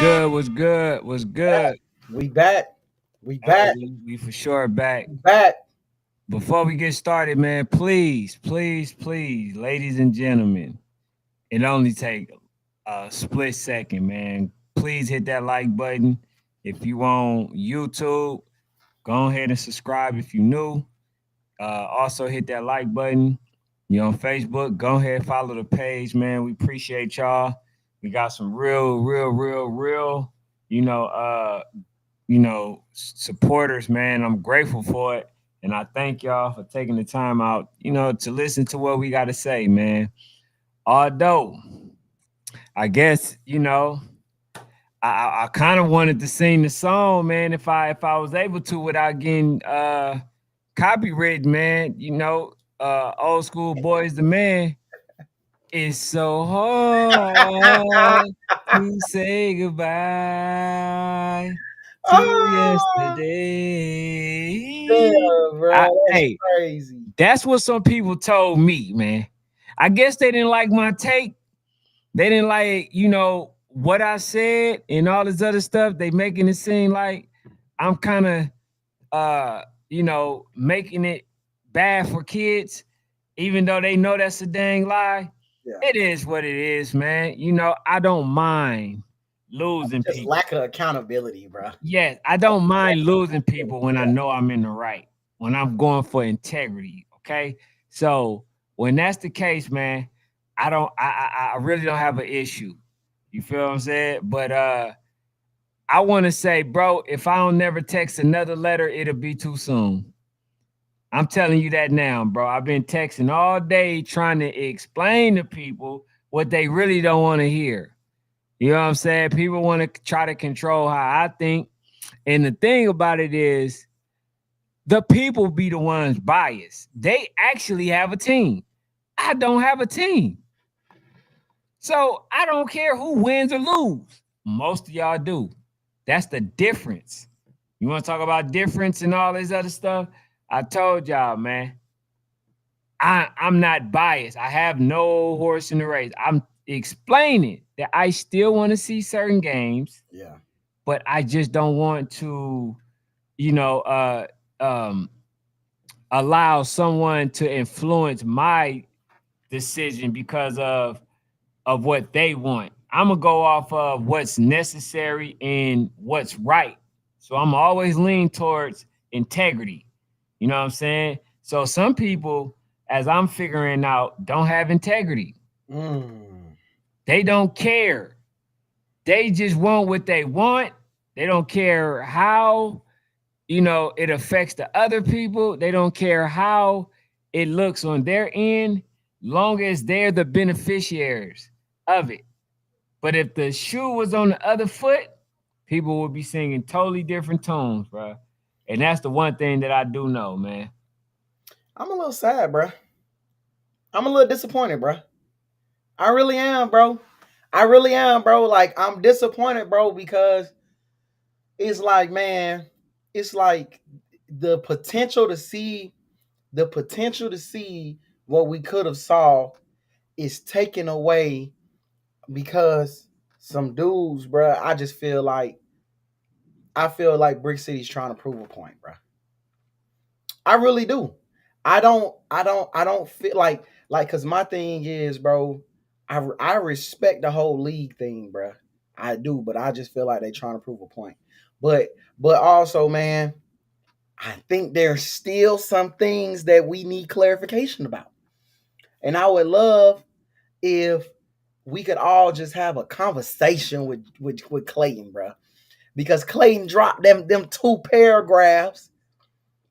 good? What's good? What's good? We back. We Hey, back. we for sure back. We back. Before we get started, man, please, please, please, ladies and gentlemen, it only take a split second, man. Please hit that like button. If you on YouTube, go ahead and subscribe if you new. Also hit that like button. You on Facebook, go ahead follow the page, man. We appreciate y'all. We got some real, you know, uh, supporters, man. I'm grateful for it. And I thank y'all for taking the time out, to listen to what we got to say, man. Although, I guess, I kind of wanted to sing the song, man, if I was able to without getting copyrighted, man. Old school boys the man. It's so hard to say goodbye to Oh, yesterday. damn, bro. That's Hey, crazy. that's what some people told me, man. I guess they didn't like my take. They didn't like, what I said and all this other stuff. They making it seem like I'm kind of, making it bad for kids, even though they know that's a dang lie. Yeah. It is what it is, man. I don't mind losing Just people. lack of accountability, bro. Yes, I don't mind losing people when I Yeah. know I'm in the right, when I'm going for integrity. Okay. So when that's the case, man, I really don't have an issue. You feel what I'm saying? But I want to say, bro, if I don't never text another letter, it'll be too soon. I'm telling you that now, bro. I've been texting all day trying to explain to people what they really don't want to hear. You know what I'm saying? People want to try to control how I think. And the thing about it is, the people be the ones biased. They actually have a team. I don't have a team. So I don't care who wins or lose. Most of y'all do. That's the difference. You want to talk about difference and all this other stuff? I told y'all, man. I'm not biased. I have no horse in the race. I'm explaining that I still want to see certain games, Yeah. but I just don't want to, you know, uh, um, allow someone to influence my decision because of what they want. I'm gonna go off of what's necessary and what's right. So I'm always lean towards integrity. You know what I'm saying? So some people, as I'm figuring out, don't have integrity. Mm. They don't care. They just want what they want. They don't care how, it affects the other people. They don't care how it looks on their end, long as they're the beneficiaries of it. But if the shoe was on the other foot, people would be singing totally different tones, bro. And that's the one thing that I do know, man. I'm a little sad, bro. I'm a little disappointed, bro. I really am, bro. I really am, bro. Like, I'm disappointed, bro, because it's like, man, it's like the potential to see the potential to see what we could have saw is taken away because some dudes, bro. I feel like Brick City's trying to prove a point, bro. I really do. I don't feel cuz my thing is, bro, I respect the whole league thing, bro. I do, but I just feel like they trying to prove a point. But but also, man, I think there's still some things that we need clarification about. And I would love if we could all just have a conversation with Clayton, bro. Because Clayton dropped them two paragraphs,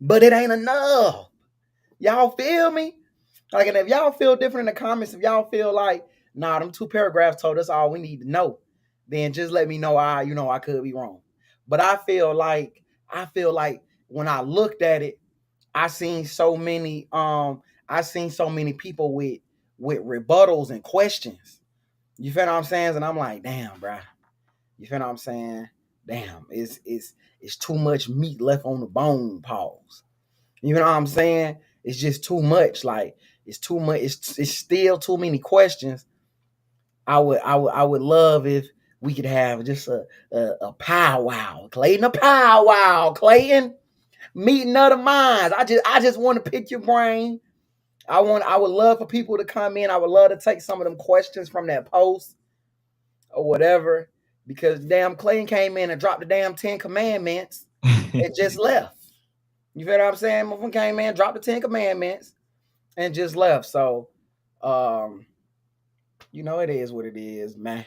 but it ain't enough. Y'all feel me? Like, and if y'all feel different in the comments, if y'all feel like, nah, them two paragraphs told us all we need to know, then just let me know. I could be wrong. But I feel like when I looked at it, I seen so many I seen so many people with rebuttals and questions. You feel what I'm saying? And I'm like, damn, bro. You feel what I'm saying? Damn, it's too much meat left on the bone. Pause. You know what I'm saying? It's just too much. Like, it's too much. It's still too many questions. I would love if we could have just a powwow, Clayton, a powwow, Clayton, meeting other minds. I just want to pick your brain. I would love for people to come in. I would love to take some of them questions from that post or whatever, because damn Clayton came in and dropped the damn 10 Commandments and just left. You feel what I'm saying? Motherfucker came in, dropped the 10 Commandments, and just left. So, um, it is what it is, man.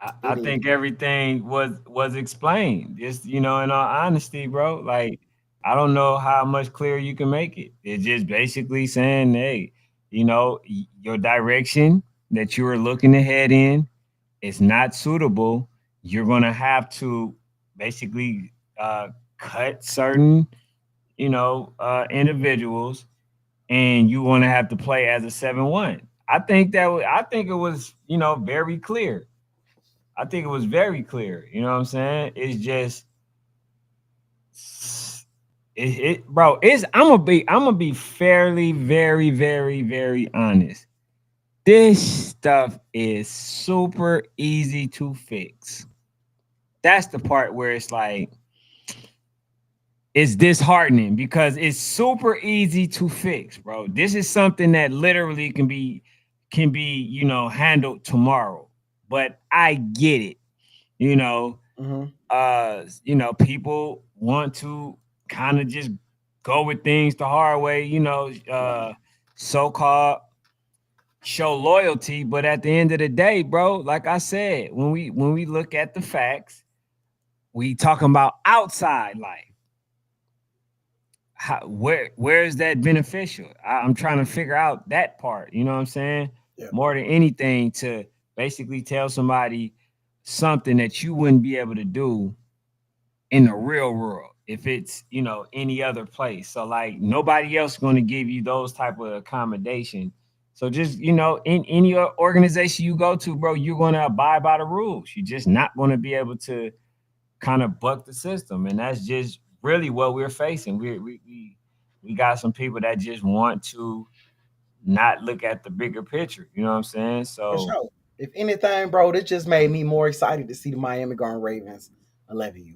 I It think is. everything was explained. Just in all honesty, bro. Like I don't know how much clearer you can make it. It's just basically saying, hey, your direction that you are looking to head in is not suitable. You're gonna have to basically cut certain, individuals, and you want to have to play as a 7-1. I think it was, very clear. I think it was very clear. You know what I'm saying? It's just bro, I'm gonna be fairly, very, very, very honest. This stuff is super easy to fix. That's the part where it's like it's disheartening because it's super easy to fix, bro. This is something that literally can be, handled tomorrow. But I get it. You know, Mm-hmm. people want to kind of just go with things the hard way, Right. so-called show loyalty, but at the end of the day, bro, like I said, when we look at the facts, we talking about outside life. Where is that beneficial? I'm trying to figure out that part. You know what I'm saying? Yeah. More than anything, to basically tell somebody something that you wouldn't be able to do in the real world if it's any other place. So like nobody else going to give you those type of accommodation. So just in any organization you go to, bro, you're going to abide by the rules. You're just not going to be able to kind of buck the system, and that's just really what we're facing. We got some people that just want to not look at the bigger picture. You know what I'm saying? For So sure. If anything, bro, this just made me more excited to see the Miami Garden Ravens 11U.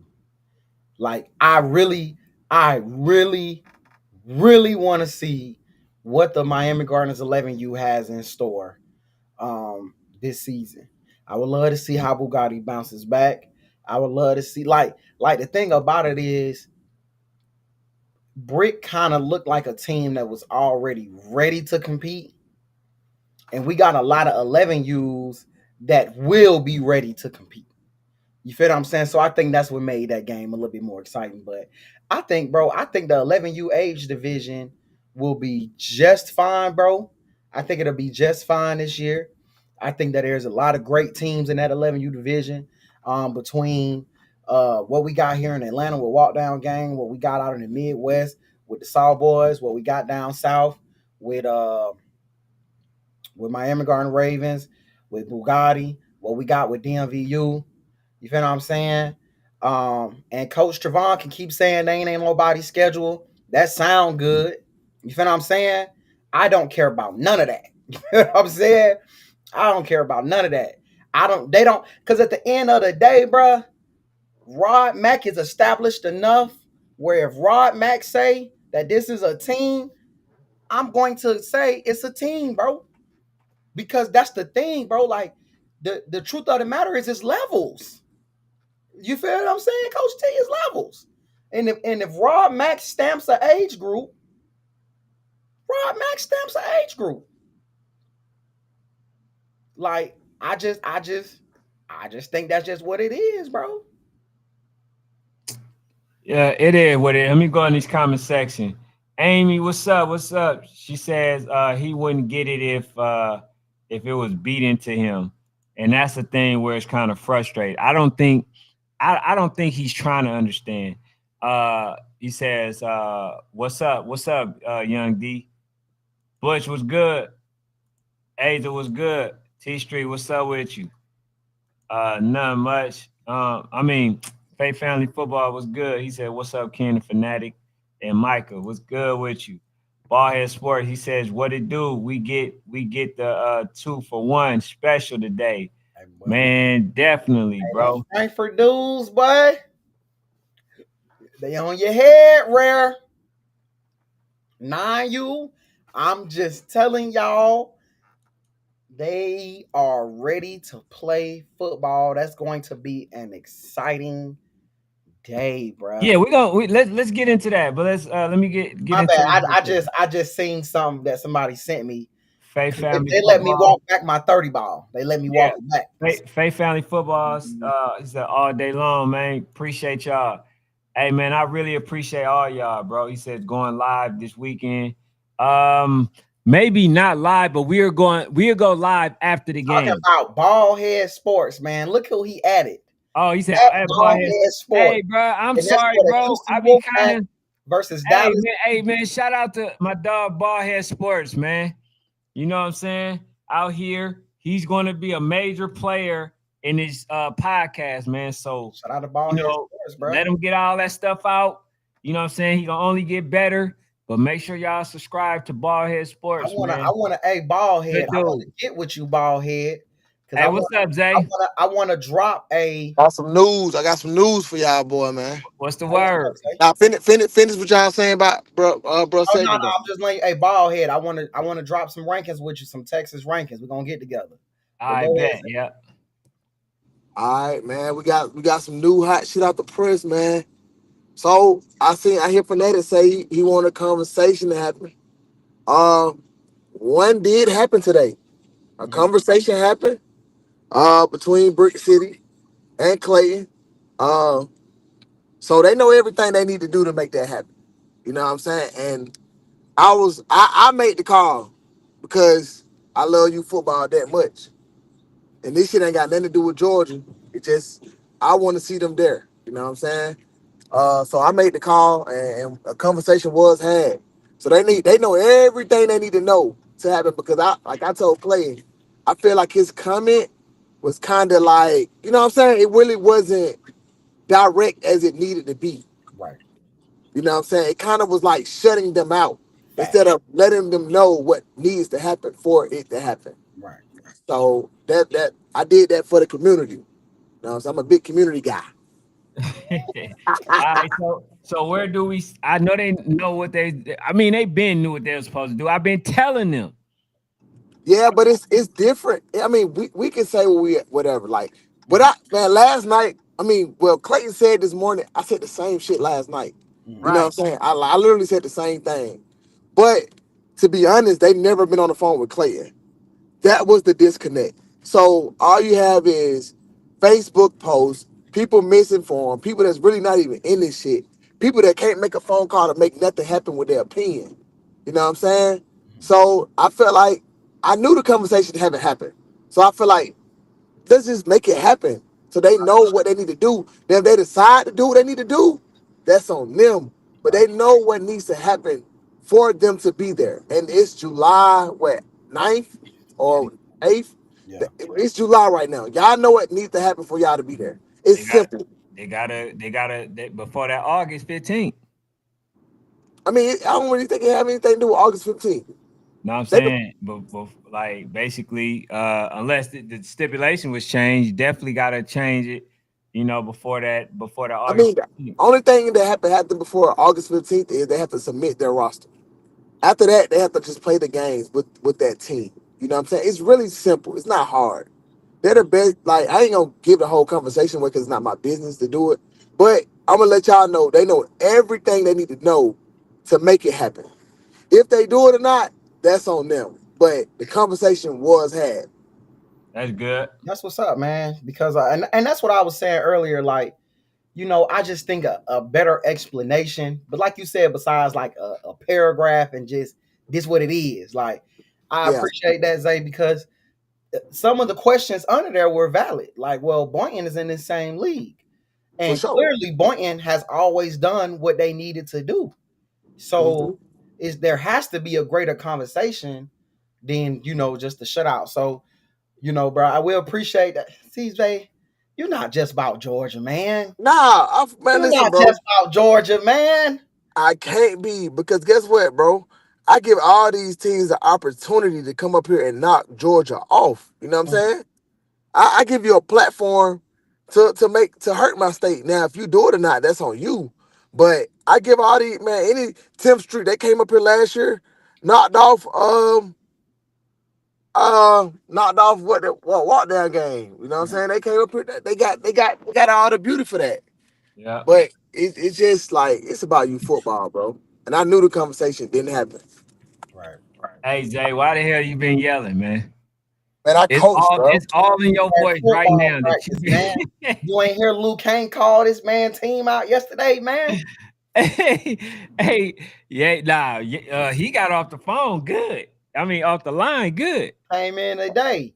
Like I really, really want to see what the Miami Gardens 11U has in store this season. I would love to see how Bugatti bounces back. I would love to see like the thing about it is Brick kind of looked like a team that was already ready to compete, and we got a lot of 11Us that will be ready to compete. You feel what I'm saying? So I think that's what made that game a little bit more exciting. But I think the 11U age division will be just fine, bro. I think it'll be just fine this year. I think that there's a lot of great teams in that 11U division, between what we got here in Atlanta with Walk Down Gang, what we got out in the Midwest with the Saw Boys, what we got down south with Miami Garden Ravens, with Bugatti, what we got with DMVU. You feel what I'm saying? And Coach Trevon can keep saying they ain't nobody's schedule. That sound good. You feel what I'm saying? I don't care about none of that. You feel what I'm saying? I don't care about none of that. They don't, because at the end of the day, bruh, Rod Mack is established enough where if Rod Mack say that this is a team, I'm going to say it's a team, bro. Because that's the thing, bro. Like the truth of the matter is it's levels. You feel what I'm saying? Coach T is levels. And if Rod Mack stamps an age group, Rod Mack stamps an age group. Like I just think that's just what it is, bro. yeah, it is what it is. Let me go in this comment section. Amy, what's up? What's up? She says he wouldn't get it if it was beaten to him. And that's the thing where it's kind of frustrating. I don't think he's trying to understand. He says, what's up? What's up, young D? Butch was good. Aza was good. T Street, what's up with you? Not much. I mean, Faith Family Football was good. He said, "What's up, Ken the Fanatic?" And Micah, what's good with you? Ballhead Sport. He says, "What it do? We get the 2-for-1 special today. Man, definitely, Hey, them bro. Frankfurt dudes, boy, they on your head, rare. Nah, you. I'm just telling y'all, they are ready to play football. That's going to be an exciting day, bruh. Yeah, let's get into that, but let me get My into bad. this I just seen something that somebody sent me. Faith Family They let me Football. walk back my 30 ball. They let me Yeah, walk it back. Faith Family Football is all day long, man. Appreciate y'all. Hey, man, I really appreciate all y'all, bro. He said going live this weekend. Um, Maybe not live, but we'll go live after the Talking game. about ball head sports, man. Look who he added. Oh, he said, At "Hey, boy, ball head hey, sports. bro, I'm And that's sorry, for the bro. Houston I be kind Wolfpack of versus Dallas. hey, man, shout out to my dog Ballhead Sports, man. You know what I'm saying? Out here, he's going to be a major player in this podcast, man. So, Shout out to ball you head know, sports, bro. let him get all that stuff out. You know what I'm saying? He gonna only get better. But make sure y'all subscribe to Ballhead Sports, I man. wanna, hey, ball head. Good I wanna dude. get with you, ball head. Cause Hey, what's up, Zay? I wanna drop a Got some news. I got some news for y'all, boy, man. What's the what's up, word? say? Now finish what y'all saying about bro Oh no, segment no, though. I'm just like, hey, ball head. I wanna drop some rankings with you, some Texas rankings. We're gonna get together. But I go ahead, bet. say. Yeah. All right, man. We got some new hot shit out the press, man. So I hear Fanatic say he want a conversation to happen. Um, one did happen today. A Mhm. conversation happened between Brick City and Clayton. Um, so they know everything they need to do to make that happen. You know what I'm saying? And I made the call because I love you football that much. And this shit ain't got nothing to do with Georgia. It just I want to see them there. You know what I'm saying? So I made the call and a conversation was had. So they know everything they need to know to happen because I told Clay, I feel like his comment was kind of like, you know what I'm saying? It really wasn't direct as it needed to be. Right. You know what I'm saying? It kind of was like shutting them out Fact. instead of letting them know what needs to happen for it to happen. Right. So that I did that for the community. You know, so I'm a big community guy. All right, so where do we? I know they know what they. I mean, they been knew what they were supposed to do. I've been telling them. Yeah, but it's different. I mean, we can say whatever. Like, but I man, last night. I mean, well, Clayton said this morning. I said the same shit last night. You Mhm. know what Right. I'm saying? I literally said the same thing. But to be honest, they never been on the phone with Clayton. That was the disconnect. So all you have is Facebook posts, people misinformed, people that's really not even in this shit, people that can't make a phone call to make nothing happen with their opinion. You know what I'm saying? So I felt like I knew the conversation haven't happened. So I feel like let's just make it happen so they know what they need to do. Then if they decide to do what they need to do, that's on them. But Right. they know what needs to happen for them to be there. And it's July, what, 9th or 8th? Yeah. It's July right now. Y'all know what needs to happen for y'all to be there. It's They got. simple. Before that August 15th. I mean, I don't really think it have anything to do with August 15th. Know what I'm They been, saying? But like basically, unless the stipulation was changed, definitely gotta change it. You know, before the I August mean, the 15th. only thing that have to happen before August 15th is they have to submit their roster. After that, they have to just play the games with that team. You know what I'm saying? It's really simple. It's not hard. They're the best. Like I ain't gonna give the whole conversation away because it's not my business to do it. But I'm gonna let y'all know they know everything they need to know to make it happen. If they do it or not, that's on them. But the conversation was had. That's good. That's what's up, man. Because and that's what I was saying earlier. Like, I just think a better explanation. But like you said, besides like a paragraph and just this what it is. Like, I Yeah, appreciate that, Zay, because some of the questions under there were valid. Like, well, Boynton is in the same league, for and sure. clearly Boynton has always done what they needed to do. So, Hmm. is there has to be a greater conversation than just the shutout. So, bro, I will appreciate that. CJ, you're not just about Georgia, man. Man, You're listen, not bro. just about Georgia, man. I can't be because guess what, bro? I give all these teams the opportunity to come up here and knock Georgia off. You know what I'm Mm, saying? I give you a platform to hurt my state. Now, if you do it or not, that's on you. But I give all the man any Tim Street they came up here last year, knocked off knocked off what walk down game. You know what I'm saying? They came up here, they got all the beauty for that. Yeah. But it's just like it's about you football, bro. And I knew the conversation didn't happen. Right. Hey Zay, why the hell you been yelling, man? Man, I It's coached, all bro. it's all in your That voice right football now that you practice, man. You ain't hear Luke Kane call this man team out yesterday, man. hey, hey, yeah, nah, he got off the phone good. I mean, off the line good. Came in today.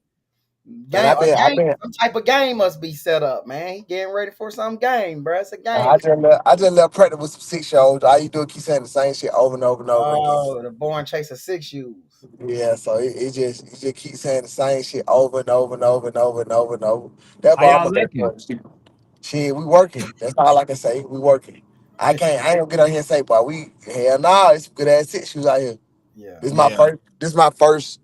Man, Some type of game must be set up, man. He getting ready for some game, bro. It's a game. I just left practice with some 6 year olds. All you do is keep saying the same shit over and over and over again. Oh, the born chaser 6 U's. Yeah, so it just keeps saying the same shit over and over and over and over and over and over. That's How why I'm y'all gonna looking? shit, we working. That's all I can say. We working. I ain't gonna get out here and say, but we hell nah, it's good ass 6 shoes out here. Yeah. Yeah, This is my first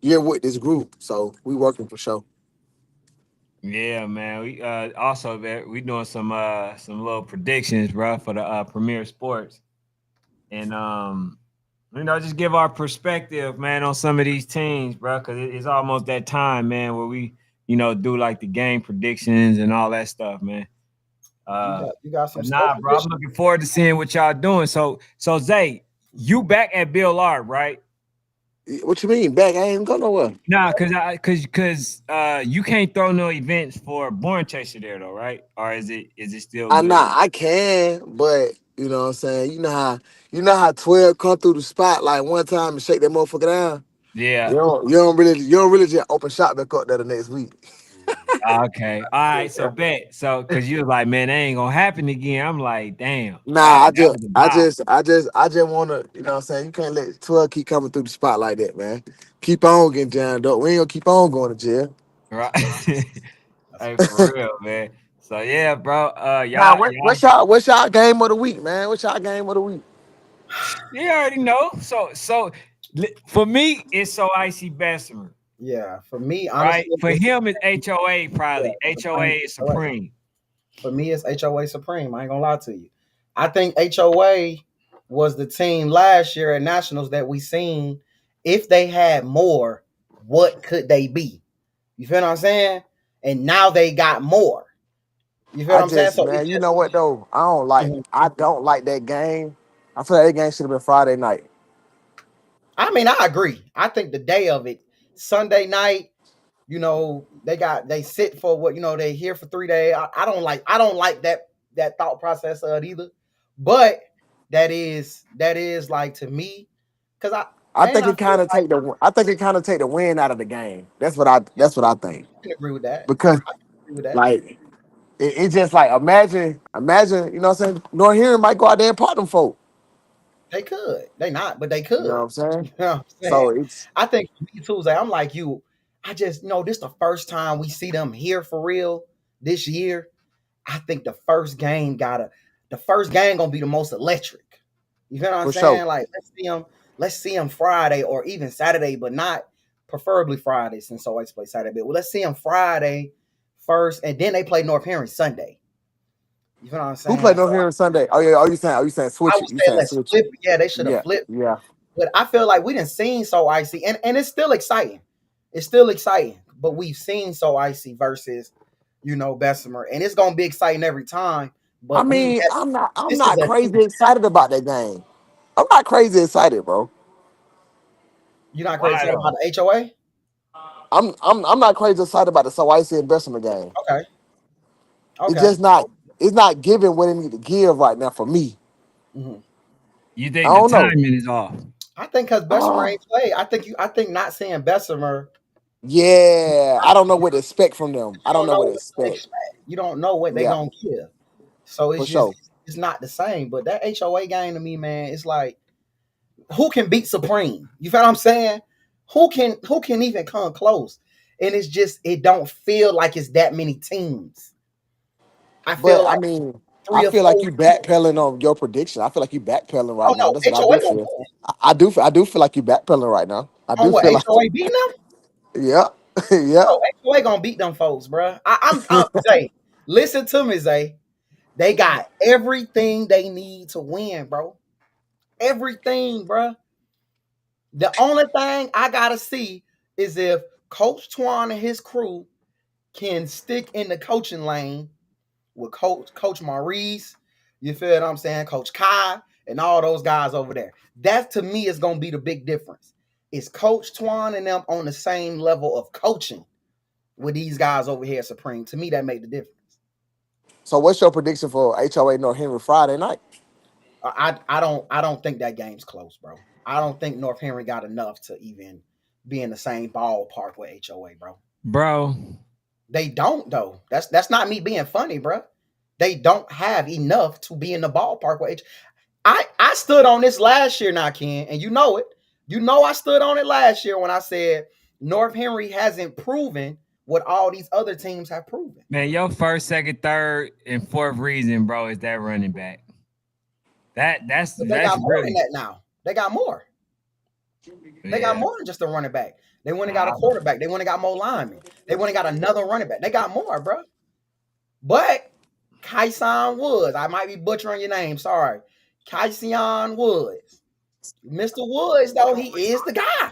year with this group. So we working for sure. yeah, man. We also man, we doing some little predictions, bro, for the Premier Sports, and just give our perspective, man, on some of these teams, bro, because it's almost that time, man, where we do like the game predictions and all that stuff, man. You got some But nah, special bro, I'm looking forward to seeing what y'all doing. So Zay, you back at Bill Art, right? What you mean? Back? I ain't go nowhere. Nah, cause you can't throw no events for Born Chaser there though, right? Or is it still I good? Nah, I can, but you know what I'm saying. You know how 12 come through the spot like one time and shake that motherfucker down. Yeah. You don't really just open shop back up there the next week. Okay. All right. So bet. So cause you was like, man, that ain't gonna happen again. I'm like, damn, Nah, that was a vibe. I just wanna, you know what I'm saying. You can't let 12 keep coming through the spot like that, man. Keep on getting jammed up. We ain't gonna keep on going to jail. Right. That's Hey, for real, man. So yeah, bro. Nah, Y'all what's y'all game of the week, man? What's y'all game of the week? you already know. So for me, it's so icy Bessemer. yeah. For me, Right? honestly, For him, it's HOA yeah, probably. HOA is supreme. For me, it's HOA Supreme. I ain't gonna lie to you. I think HOA was the team last year at Nationals that we seen. If they had more, what could they be? You feel what I'm saying? And now they got more. You feel what I I'm saying? just, So man, it's you just. know what though? Mhm. I don't like that game. I feel like that game should have been Friday night. I mean, I agree. I think the day of it, Sunday night, they sit for what they here for 3 days. I don't like that thought process of it either. But that is like to me, because I feel like I think it kind of take the win out of the game. That's what I think. I can agree with that. Because I can agree with that. like it just like imagine, you know what I'm saying? North here might go out there and part them folk. They could. They not, but they You know what could. I'm saying? You know what I'm saying? So it's I think for me too, Zay, I'm like you. I just this the first time we see them here for real this year. I think the first game gonna be the most electric. You feel what I'm for sure. saying? Like let's see them Friday or even Saturday, but not preferably Friday since I always play Saturday. Well, let's see them Friday first, and then they play North Henry Sunday. You feel what I'm Who played saying? North So here on Sunday? Oh yeah, you saying I switch would it. You say saying let's switch it. flip it. Yeah, they should have Yeah, flipped. yeah. But I feel like we didn't seen So Icy, and it's still exciting. It's still exciting, but we've seen So Icy versus Bessemer, and it's gonna be exciting every time. I But mean, I'm this is not a crazy excited about that game. I'm not crazy excited, bro. you're not crazy Why excited though? about the HOA. I'm not crazy excited about the Icy investment game. Okay, It's okay. just not it's not giving what it need to give right now for me. hmm You I think the don't know. timing is off? I think because Bessemer Uh, ain't played. I think not seeing Bessemer. yeah, I don't know what to expect from them. I You don't don't know know what to what to expect. expect. You don't know what they Yeah, gonna give. So for it's just sure. it's not the same. But that HOA game to me, man, it's like who can beat Supreme? You feel what I'm saying? Who can even come close? And it's just it don't feel like it's that many teams. I feel But I like mean, I three or feel like four. you backpedaling on your prediction. I feel like you backpedaling Oh right now. no, That's what I HOA do gonna feel. win. I do feel like you backpedaling right now. I On do what feel like HOA beating them? yeah. Yeah. Oh, HOA gonna beat them folks, bro. I'm Zay. Listen to me, Zay. They got everything they need to win, bro. Everything, bro. The only thing I gotta see is if Coach Twan and his crew can stick in the coaching lane with Coach Maurice. You feel what I'm saying? Coach Kai and all those guys over there. That to me is gonna be the big difference. Is Coach Twan and them on the same level of coaching with these guys over here at Supreme? To me, that made the difference. So what's your prediction for HOA North Henry Friday night? I don't think that game's close, bro. I don't think North Henry got enough to even be in the same ballpark with HOA, bro. Bro. They don't though. That's not me being funny, bro. They don't have enough to be in the ballpark with I stood on this last year now, Ken, and you know it. You know I stood on it last year when I said North Henry hasn't proven what all these other teams have proven. Man, your first, second, third, and fourth reason, bro, is that running back. That's But they got more than really that now. They got more. They got yeah. more than just a running back. They went and got a quarterback. They went and got more linemen. They went and got another running back. They got more, bro. But Kyson Woods, I might be butchering your name. Sorry. Kyson Woods. Mr. Woods, though, he is the guy.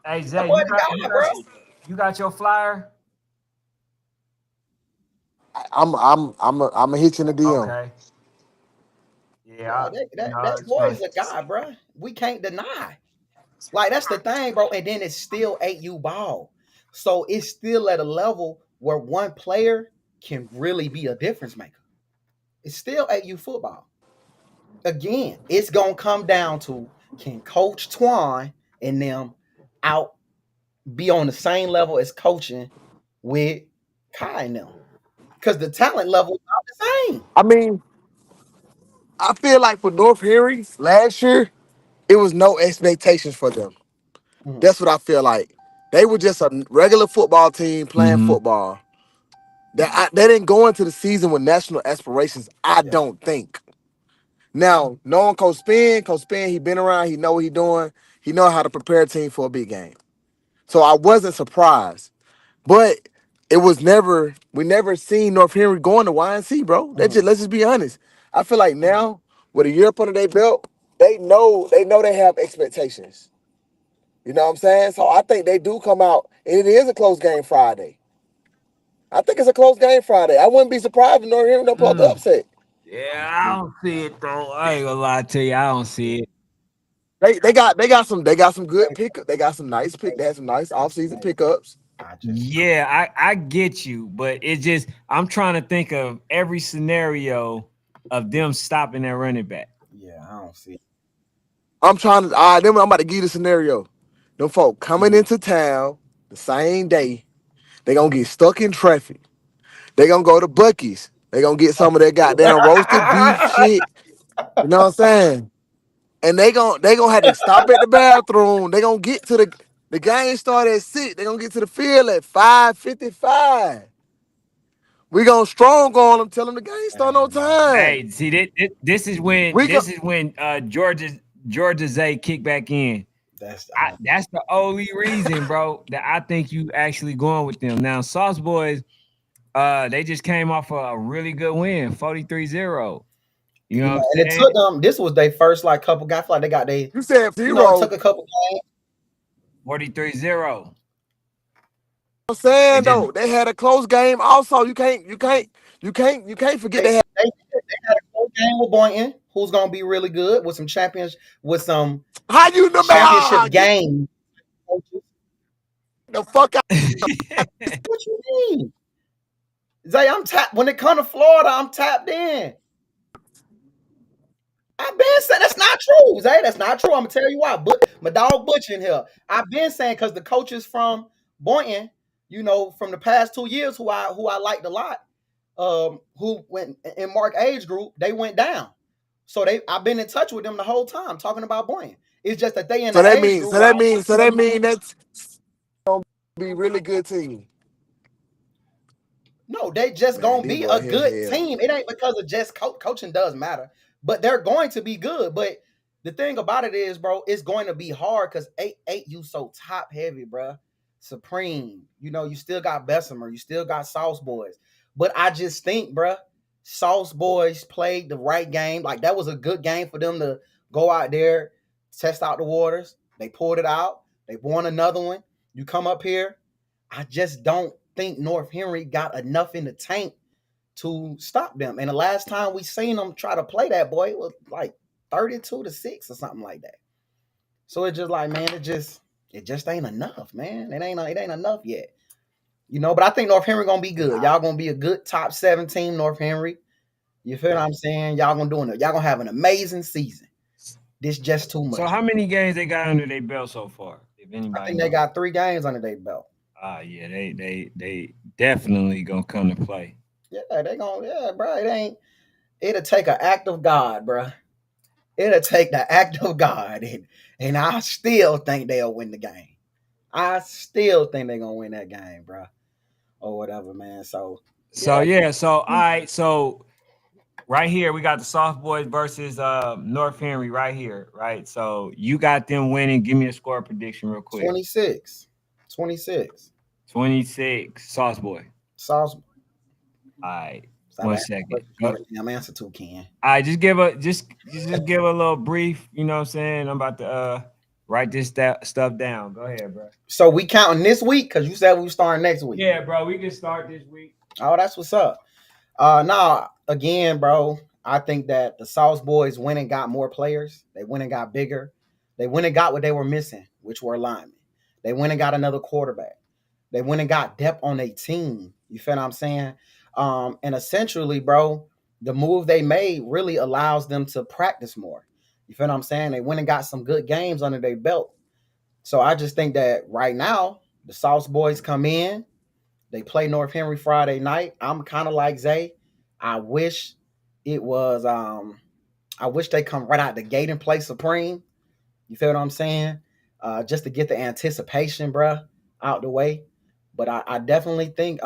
Hey That Zay, boy the guy, bro. you got your flyer? I'm a hit you in the DM. Okay. Bro, Yeah. that boy is a guy, bro. We can't deny. Like, that's the thing, bro. And then it's still 8U ball. So it's still at a level where one player can really be a difference maker. It's still 8U football. Again, it's going to come down to, can Coach Twan and them out be on the same level as coaching with Kai and them? Because the talent level is not the same. I mean, I feel like for North Henry last year, it was no expectations for them. Mhm. That's what I feel like. They were just a regular football team playing Mm-hmm. football. They didn't go into the season with national aspirations, I Yeah. don't think. Now, knowing Coach Spin, he been around, he know what he doing. He know how to prepare a team for a big game. So I wasn't surprised. But it was we never seen North Henry going to YNC, bro. Mhm. Let's just be honest. I feel like now, with a year up under their belt, they have expectations. You know what I'm saying? So I think they do come out, and it is a close game Friday. I think it's a close game Friday. I wouldn't be surprised if North Henry don't pull up the upset. Yeah, I don't see it though. I ain't gonna lie to you, I don't see it. They got some good pick. They got some nice pick. They had some nice offseason pickups. Yeah, I get you, but it just I'm trying to think of every scenario of them stopping that running back. Yeah, I don't see it. I'm trying to. I'm about to give you the scenario. Them folk coming into town the same day. They gonna get stuck in traffic. They gonna go to Bucky's. They gonna get some of that goddamn roasted beef shit. You know what I'm saying? And they gonna have to stop at the bathroom. They gonna get to the game start at 6. They gonna get to the field at 5:55. We gonna strong on them. Tell them the game start on time. Hey, see this is when We go. Georgia Zay kick back in. That's That's the only reason, bro, that I think you actually going with them. Now, Sauce Boys, they just came off a really good win, 43-0. You know what and I'm it saying? took them. This was their first like couple guys. Like they got they, You said it took zero. a couple games. 43-0. I'm saying It just though, they had a close game. Also, you can't forget They they had. they had a close game with Boynton, who's gonna be really good with some champions with some How you know, man? championship game coaches. The fuck out. What you mean? Zay, I'm tapped. When it comes to Florida, I'm tapped in. I've been saying that's not true, Zay. That's not true. I'm gonna tell you why. But my dog Butch in here. I've been saying because the coaches from Boynton, from the past 2 years, who I liked a lot, who went in Mark age group, they went down. So I've been in touch with them the whole time talking about Boynton. It's just that they in So the that age means group where I want to see them. that's be really good team. No, they just Man, gonna this be boy a here good hell. team. It ain't because of just coaching does matter, but they're going to be good. But the thing about it is, bro, it's going to be hard because eight you so top heavy, bro. Supreme. You know, you still got Bessemer, you still got Sauce Boys. But I just think, bruh, Sauce Boys played the right game. Like that was a good game for them to go out there, test out the waters. They pulled it out. They won another one. You come up here. I just don't think North Henry got enough in the tank to stop them. And the last time we seen them try to play that boy, it was like 32-6 or something like that. So it's just like, man, it just ain't enough, man. It ain't enough yet. You know, but I think North Henry gonna be good. Y'all gonna be a good top 7 team, North Henry. You feel what I'm saying? Y'all gonna have an amazing season. This just too much. So how many games they got under their belt so far? If anybody I think they got 3 games under their belt. Yeah, they definitely gonna come to play. Yeah, they gonna, yeah, bro. It'll take an act of God, bro. It'll take the act of God, and I still think they'll win the game. I still think they're gonna win that game, bro, or whatever, man. So yeah. So all right. So right here we got the Soft Boys versus North Henry right here, right? So you got them winning. Give me a score prediction real quick. 26. 26. Sauce Boy. Sauce. All right. So 1 second. I'm answer to Ken. I just give a little brief. You know what I'm saying? I'm about to write this stuff down. Go ahead, bro. So we counting this week because you said we starting next week. Yeah, bro. We can start this week. Oh, that's what's up. Now again, bro, I think that the Sauce Boys went and got more players. They went and got bigger. They went and got what they were missing, which were linemen. They went and got another quarterback. They went and got depth on their team. You feel what I'm saying? And essentially, bro, the move they made really allows them to practice more. You feel what I'm saying? They went and got some good games under their belt. So I just think that right now, the Sauce Boys come in. They play North Henry Friday night. I'm kind of like Zay. I wish it was I wish they come right out the gate and play Supreme. You feel what I'm saying? Just to get the anticipation, bruh, out the way. But I definitely think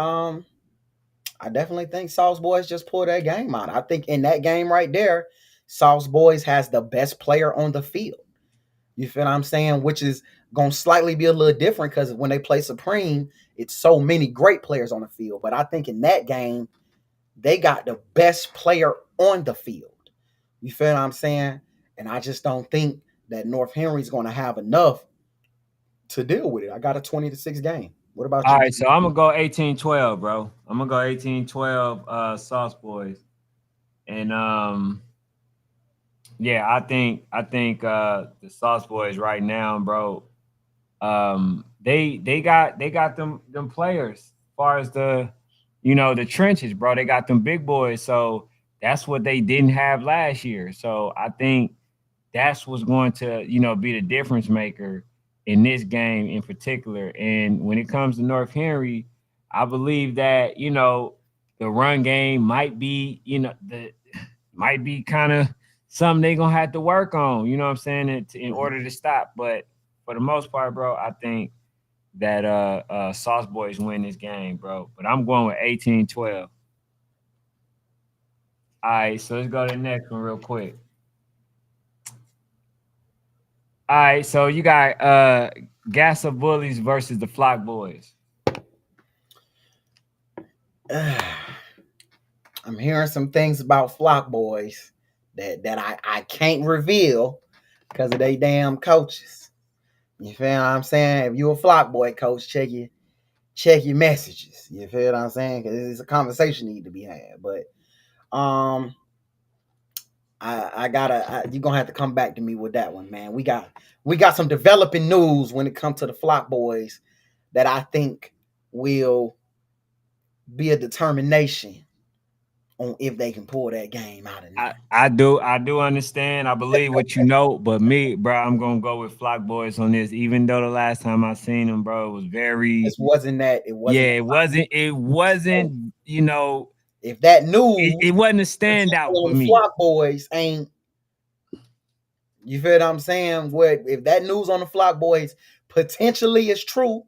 Sauce Boys just pulled that game out. I think in that game right there, Sauce Boys has the best player on the field. You feel what I'm saying? Which is gonna slightly be a little different because when they play Supreme, it's so many great players on the field. But I think in that game, they got the best player on the field. You feel what I'm saying? And I just don't think that North Henry's gonna have enough to deal with it. I got a 20-6 game. What about you? All right, so I'm gonna go 18-12, bro. I'm gonna go 18-12 Sauce Boys. And yeah, I think the Sauce Boys right now, bro. They got them players as far as the the trenches, bro. They got them big boys. So that's what they didn't have last year. So I think that's what's going to, be the difference maker in this game in particular. And when it comes to North Henry, I believe that, the run game might be, might be kind of something they're gonna have to work on, you know what I'm saying, in order to stop. But for the most part, bro, I think that Sauce Boys win this game, bro. But I'm going with 18-12. All right, so let's go to the next one real quick. All right, so you got Gassa Bullies versus the Flock Boys. I'm hearing some things about Flock Boys that I can't reveal because of they damn coaches. You feel what I'm saying? If you a Flock Boy coach, check your messages. You feel what I'm saying? Because it's a conversation need to be had. But you're gonna have to come back to me with that one, man. We got some developing news when it comes to the Flock Boys that I think will be a determination on if they can pull that game out of there. I do understand. I believe what you know, but me, bro, I'm gonna go with Flock Boys on this. Even though the last time I seen them, bro, it was very. It wasn't. It wasn't. If that news, it wasn't a standout for me. Flock Boys ain't. You feel what I'm saying? If that news on the Flock Boys potentially is true,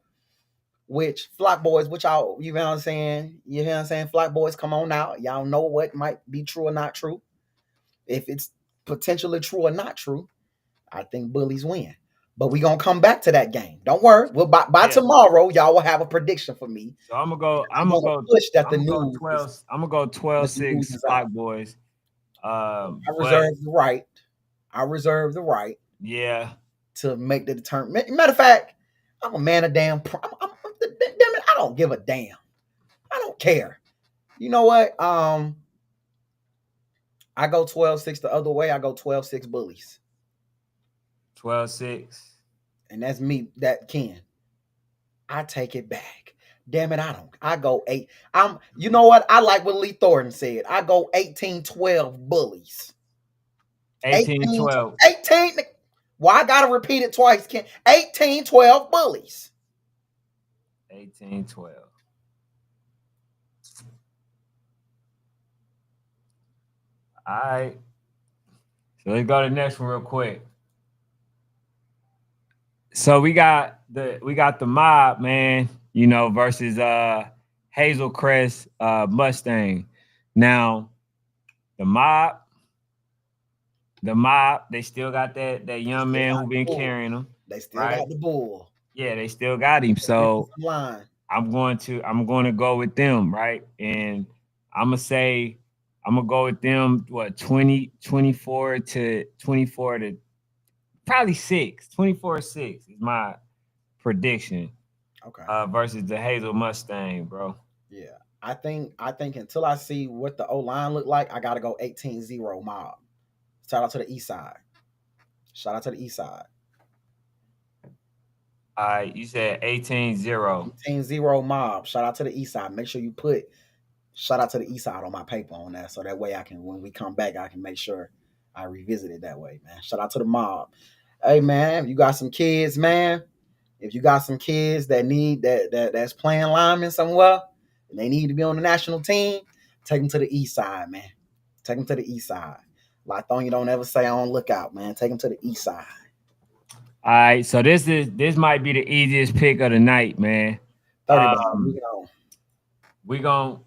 which Flock Boys, which y'all, you know what I'm saying? You know what I'm saying? Flock Boys, come on out. Y'all know what might be true or not true. If it's potentially true or not true, I think Bullies win. But we gonna come back to that game. Don't worry. Well, by tomorrow, y'all will have a prediction for me. So I'm gonna push that I'm the gonna go news. 12. I'm gonna go 12-6 Black Boys. I reserve the right. I reserve the right. Yeah. To make the determination. Matter of fact, I'm a man of damn. Damn it, I don't give a damn. I don't care. You know what? I go 12-6 the other way. I go 12-6 Bullies. 12-6. And that's me, that Ken. I take it back. Damn it, I don't. I go 8. You know what? I like what Lee Thornton said. I go 18-12 Bullies. 18-12. 18. Well, I gotta repeat it twice, Ken. 18-12 Bullies. 18-12. All right. So let's go to the next one real quick. So we got the Mob, man, you know, versus Hazel Crest Mustang. Now, the Mob, they still got that young man who been carrying them. They still got the bull. Yeah, they still got him. So I'm going to go with them, right? And I'm gonna go with them, 24 to probably 6. 24-6 is my prediction. Okay. Versus the Hazel Mustang, bro. Yeah. I think until I see what the O-line look like, I gotta go 18-0 Mob. Shout out to the East Side. All right, you said 18-0. 18-0 Mob. Shout out to the East Side. Make sure you put shout out to the East Side on my paper on that, so that way I can, when we come back, I can make sure I revisit it that way, man. Shout out to the Mob. Hey, man, if you got some kids, man, if you got some kids that need that's playing lineman somewhere and they need to be on the national team, take them to the East Side, man. Take them to the East Side. Lithonia don't ever say on lookout, man. Take them to the East Side. All right, so this might be the easiest pick of the night, man. 30 ball. We gonna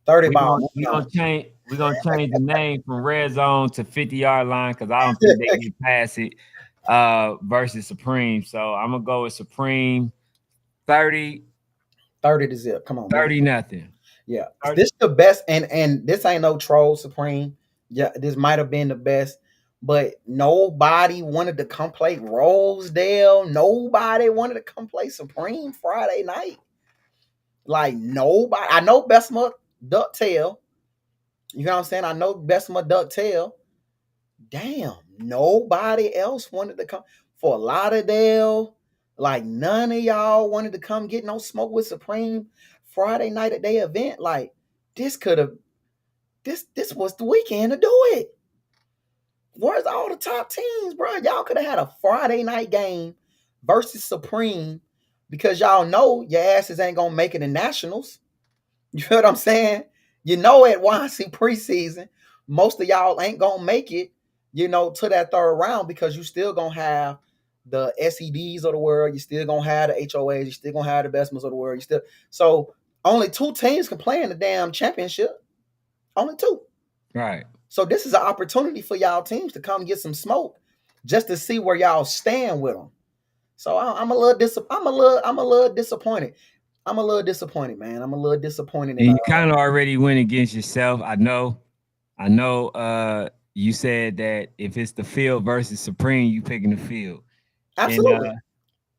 30 ball. We're gonna change the name from Red Zone to 50-yard line because I don't think they can pass it versus Supreme. So I'm gonna go with Supreme 30 to zip. Come on, 30-0. Yeah. 30. This is the best, and this ain't no troll, Supreme. Yeah, this might have been the best, but nobody wanted to come play Rosedale. Nobody wanted to come play Supreme Friday night. Like, nobody. I know Bessemer Ducktail. You know what I'm saying? I know Bessemer Ducktail. Damn, nobody else wanted to come. For Lauderdale, like, none of y'all wanted to come get no smoke with Supreme Friday night at their event. Like, this was the weekend to do it. Where's all the top teams, bro? Y'all could have had a Friday night game versus Supreme because y'all know your asses ain't gonna make it in nationals. You know what I'm saying? You know, at YC preseason, most of y'all ain't gonna make it, you know, to that third round because you still gonna have the SEDs of the world. You still gonna have the HOAs. You still gonna have the Bestmans of the world. So only 2 teams can play in the damn championship. Only 2. Right. So this is an opportunity for y'all teams to come get some smoke, just to see where y'all stand with them. So I'm a little disappointed. I'm a little disappointed, man. I'm a little disappointed. And you kind of already went against yourself. I know. You said that if it's the field versus Supreme, you picking the field. Absolutely. And,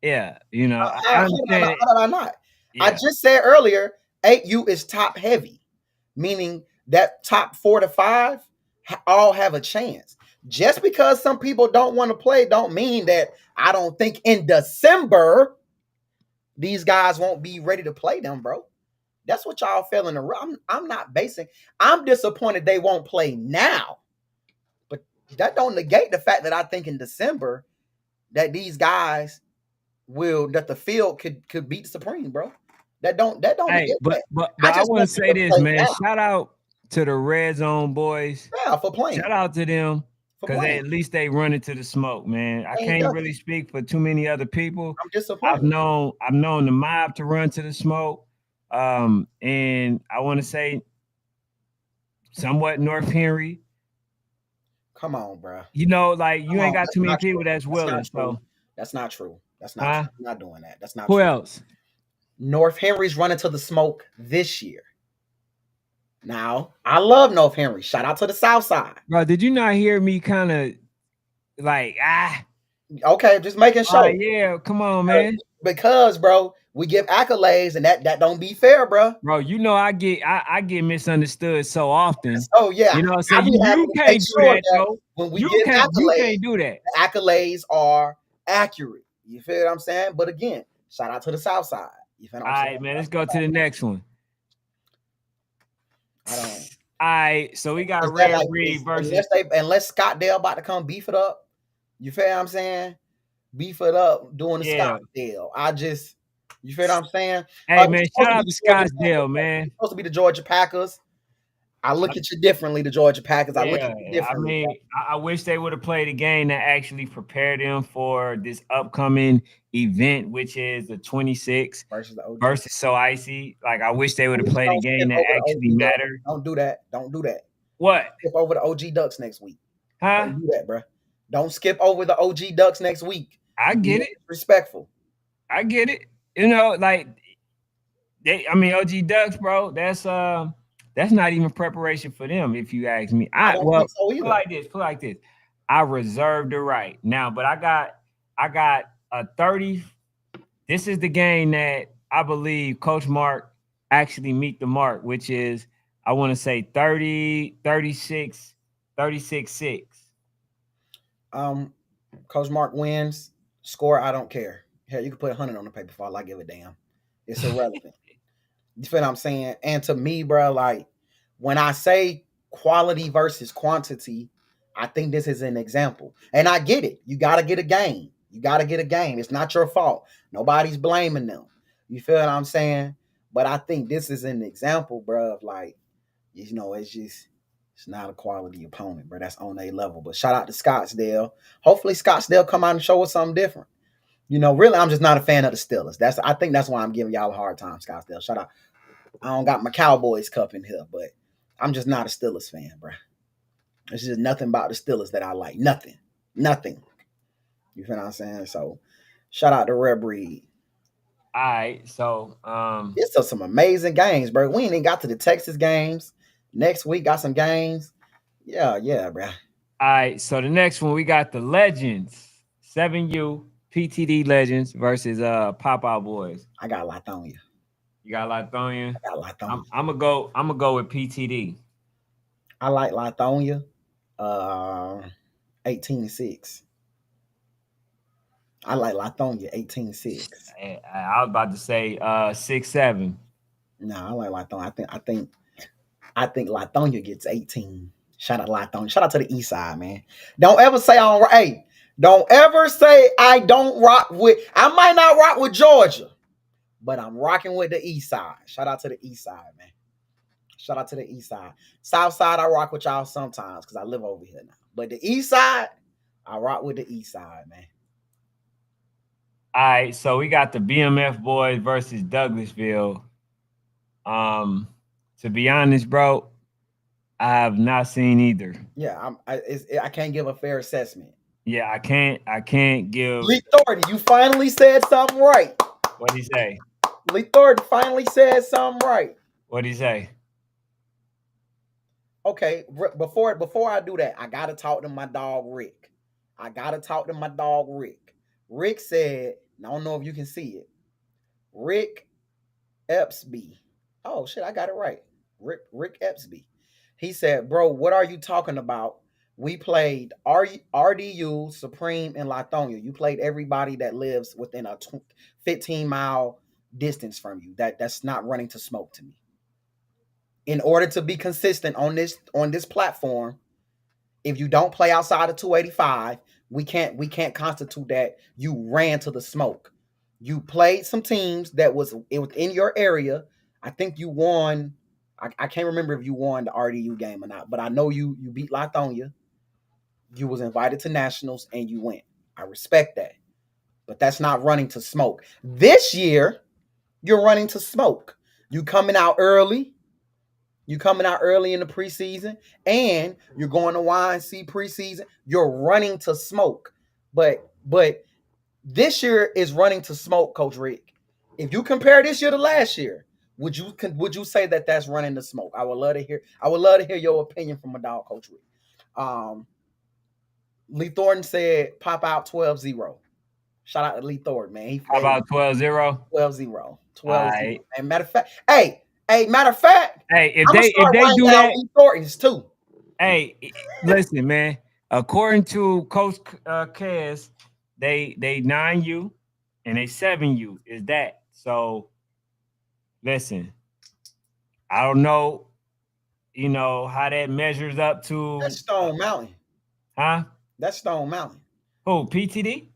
yeah, you know, I understand. How did I not? Yeah. I just said earlier, 8U is top heavy, meaning that top 4 to 5 all have a chance. Just because some people don't want to play don't mean that I don't think in December these guys won't be ready to play them, bro. That's what y'all fell in the room. I'm disappointed they won't play now. But that don't negate the fact that I think in December that these guys that the field could beat the Supreme, bro. That don't hey, but I want to say this, man. Now. Shout out to the Red Zone boys. Yeah, for playing. Shout out to them. Because at least they run into the smoke, man. I can't really speak for too many other people. I'm disappointed. I've known the Mob to run to the smoke. And I want to say somewhat North Henry. Come on, bro. You know, like you ain't got too many people that's willing. So That's not true. That's not Huh? true. I'm not doing that. That's not Who true. else? North Henry's running to the smoke this year. Now, I love North Henry. Shout out to the South Side. Bro, did you not hear me kind of like, Okay, just making sure. yeah, come on, man. Because, bro, we give accolades and that don't be fair, bro. Bro, you know I get misunderstood so often. Oh yeah, You know what I'm I saying? be happy You to can't make do sure that, that though. when we You give can't accolades, do that. the accolades are accurate. You feel what I'm saying? But again, shout out to the South Side. You feel what All I'm saying? right, man. Let's go to the next one. I don't. All right, so we got Is that Red like Reed this? versus Unless Scottsdale about to come beef it up. You feel what I'm saying? Beef it up doing the Yeah. Scottsdale. You feel what I'm saying? Hey man, It's supposed shout to out be to Georgia Scottsdale, Packers. man. It's supposed to be the Georgia Packers. I look at you differently, the Georgia Packers. I look at you I differently. mean, I wish they would have played a game that actually prepared them for this upcoming event, which is the 26 versus the OG. versus So Icy. Like, I wish they would have played a Don't game skip that over the actually OG Ducks. mattered. Don't do that. Don't do that. What? Skip over the OG Ducks next week. Huh? Don't do that, bro. Don't skip over the OG Ducks next week. I get it. Respectful. I get it. You know, like OG Ducks, bro. That's not even preparation for them, if you ask me. I don't think so either. Put like this. I reserve the right now, but I got a 30. This is the game that I believe Coach Mark actually meet the mark, which is I want to say 30, 36, 36-6. Coach Mark wins. Score, I don't care. Hell, you can put 100 on the paper for all I give a damn. It's irrelevant. You feel what I'm saying? And to me, bro, like when I say quality versus quantity, I think this is an example. And I get it. You got to get a game. You got to get a game. It's not your fault. Nobody's blaming them. You feel what I'm saying? But I think this is an example, bro, of like, you know, it's not a quality opponent, bro. That's on a level. But shout out to Scottsdale. Hopefully Scottsdale come out and show us something different. You know, really, I'm just not a fan of the Steelers. I think that's why I'm giving y'all a hard time, Scottsdale. Shout out. I don't got my Cowboys cup in here, but I'm just not a Steelers fan, bro. It's just nothing about the Steelers that I like. Nothing. You feel what I'm saying? So, shout out to Red Reed. All right, so it's some amazing games, bro. We ain't even got to the Texas games. Next week got some games. Yeah, bro. All right, so the next one we got the Legends 7U PTD Legends versus Pop Out Boys. I got Lithonia. You got Lithonia? I got Lithonia. I'm gonna go with PTD. I like Lithonia. 18-6. I like Lithonia 18-6. I was about to say 6-7. No, I like Lithonia. I think Lithonia gets 18. Shout out Lithonia. Shout out to the East Side, man. Don't ever say don't ever say I don't rock with. I might not rock with Georgia, but I'm rocking with the East Side. Shout out to the East Side, man. Shout out to the East Side. South Side, I rock with y'all sometimes because I live over here now. But the East Side, I rock with the East Side, man. All right, so we got the BMF boys versus Douglasville. To be honest, bro, I have not seen either. Yeah, I can't give a fair assessment. Yeah, I can't give. Lee Thornton, you finally said something right. What'd he say? Lee Thornton finally said something right. What'd he say? Okay, before I do that, I gotta talk to my dog Rick. Rick said, I don't know if you can see it. Rick Epsby. Oh shit, I got it right. Rick Epsby. He said, bro, what are you talking about? We played RDU, Supreme, and Lithonia. You played everybody that lives within a 15-mile distance from you. That's not running to smoke to me. In order to be consistent on this platform, if you don't play outside of 285, we can't constitute that you ran to the smoke. You played some teams that was within your area. I think you won. I can't remember if you won the RDU game or not, but I know you beat Lithonia. You was invited to nationals and you went. I respect that. But that's not running to smoke. This year, you're running to smoke. You coming out early. in the preseason, and you're going to YNC preseason. You're running to smoke. But This year is running to smoke, Coach Rick. If you compare this year to last year, would you say that that's running to smoke? I would love to hear. I would love to hear your opinion from a dog, Coach Rick. Um, Lee Thornton said pop out 12-0. Shout out to Lee Thornton, man. How about 12-0? 12-0. All 12-0. right. And matter of fact, matter of fact, Hey, I'm gonna if start they writing do down that, Lee Thornton's too. hey, listen, man. According to Coach Kez, they 9U and they 7U is that. So listen, I don't know, how that measures up to That's Stone Mountain. huh? That's Stone Mountain. Who, PTD?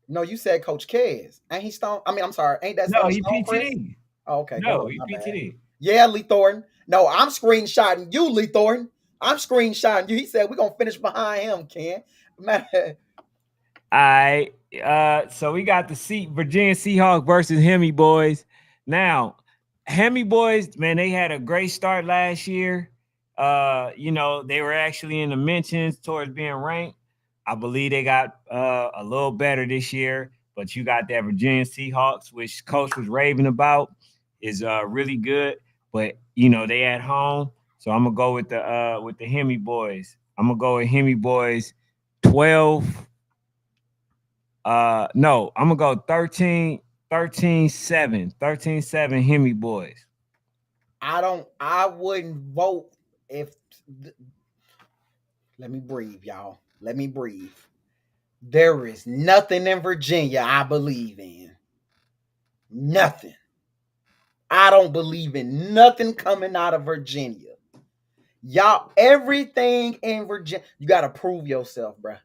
No, you said Coach Kez. Ain't he Stone? I mean, I'm sorry. Ain't that No, he Stone Press? PTD. Oh, okay. Go No, ahead. he My bad. PTD. Yeah, Lee Thornton. No, I'm screenshotting you, Lee Thornton. I'm screenshotting you. He said we're gonna finish behind him, Ken. Man, All right. So we got the Virginia Seahawks versus Hemi Boys. Now, Hemi Boys, man, they had a great start last year. They were actually in the mentions towards being ranked. I believe they got a little better this year, but you got that Virginia Seahawks, which Coach was raving about, is really good. But they at home, so I'm gonna go with the Hemi Boys. I'm gonna go with Hemi Boys 12. No, I'm gonna go 13-7. 13-7 Hemi Boys. I wouldn't vote if. Let me breathe, y'all. Let me breathe. There is nothing in Virginia I believe in. Nothing. I don't believe in nothing coming out of Virginia. Y'all, everything in Virginia, you got to prove yourself, bruh.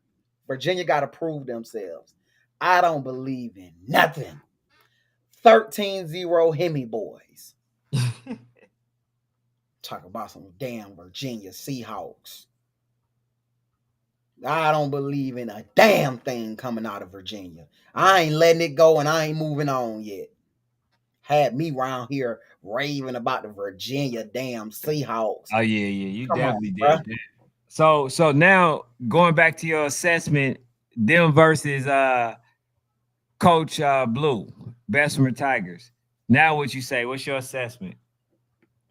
Virginia got to prove themselves. I don't believe in nothing. 13-0 Hemi Boys. Talk about some damn Virginia Seahawks. I don't believe in a damn thing coming out of Virginia. I ain't letting it go and I ain't moving on yet. Had me around here raving about the Virginia damn Seahawks. Oh yeah, you Come definitely on, did. So now going back to your assessment, them versus Coach Blue, Bessemer Tigers. Now what you say? What's your assessment?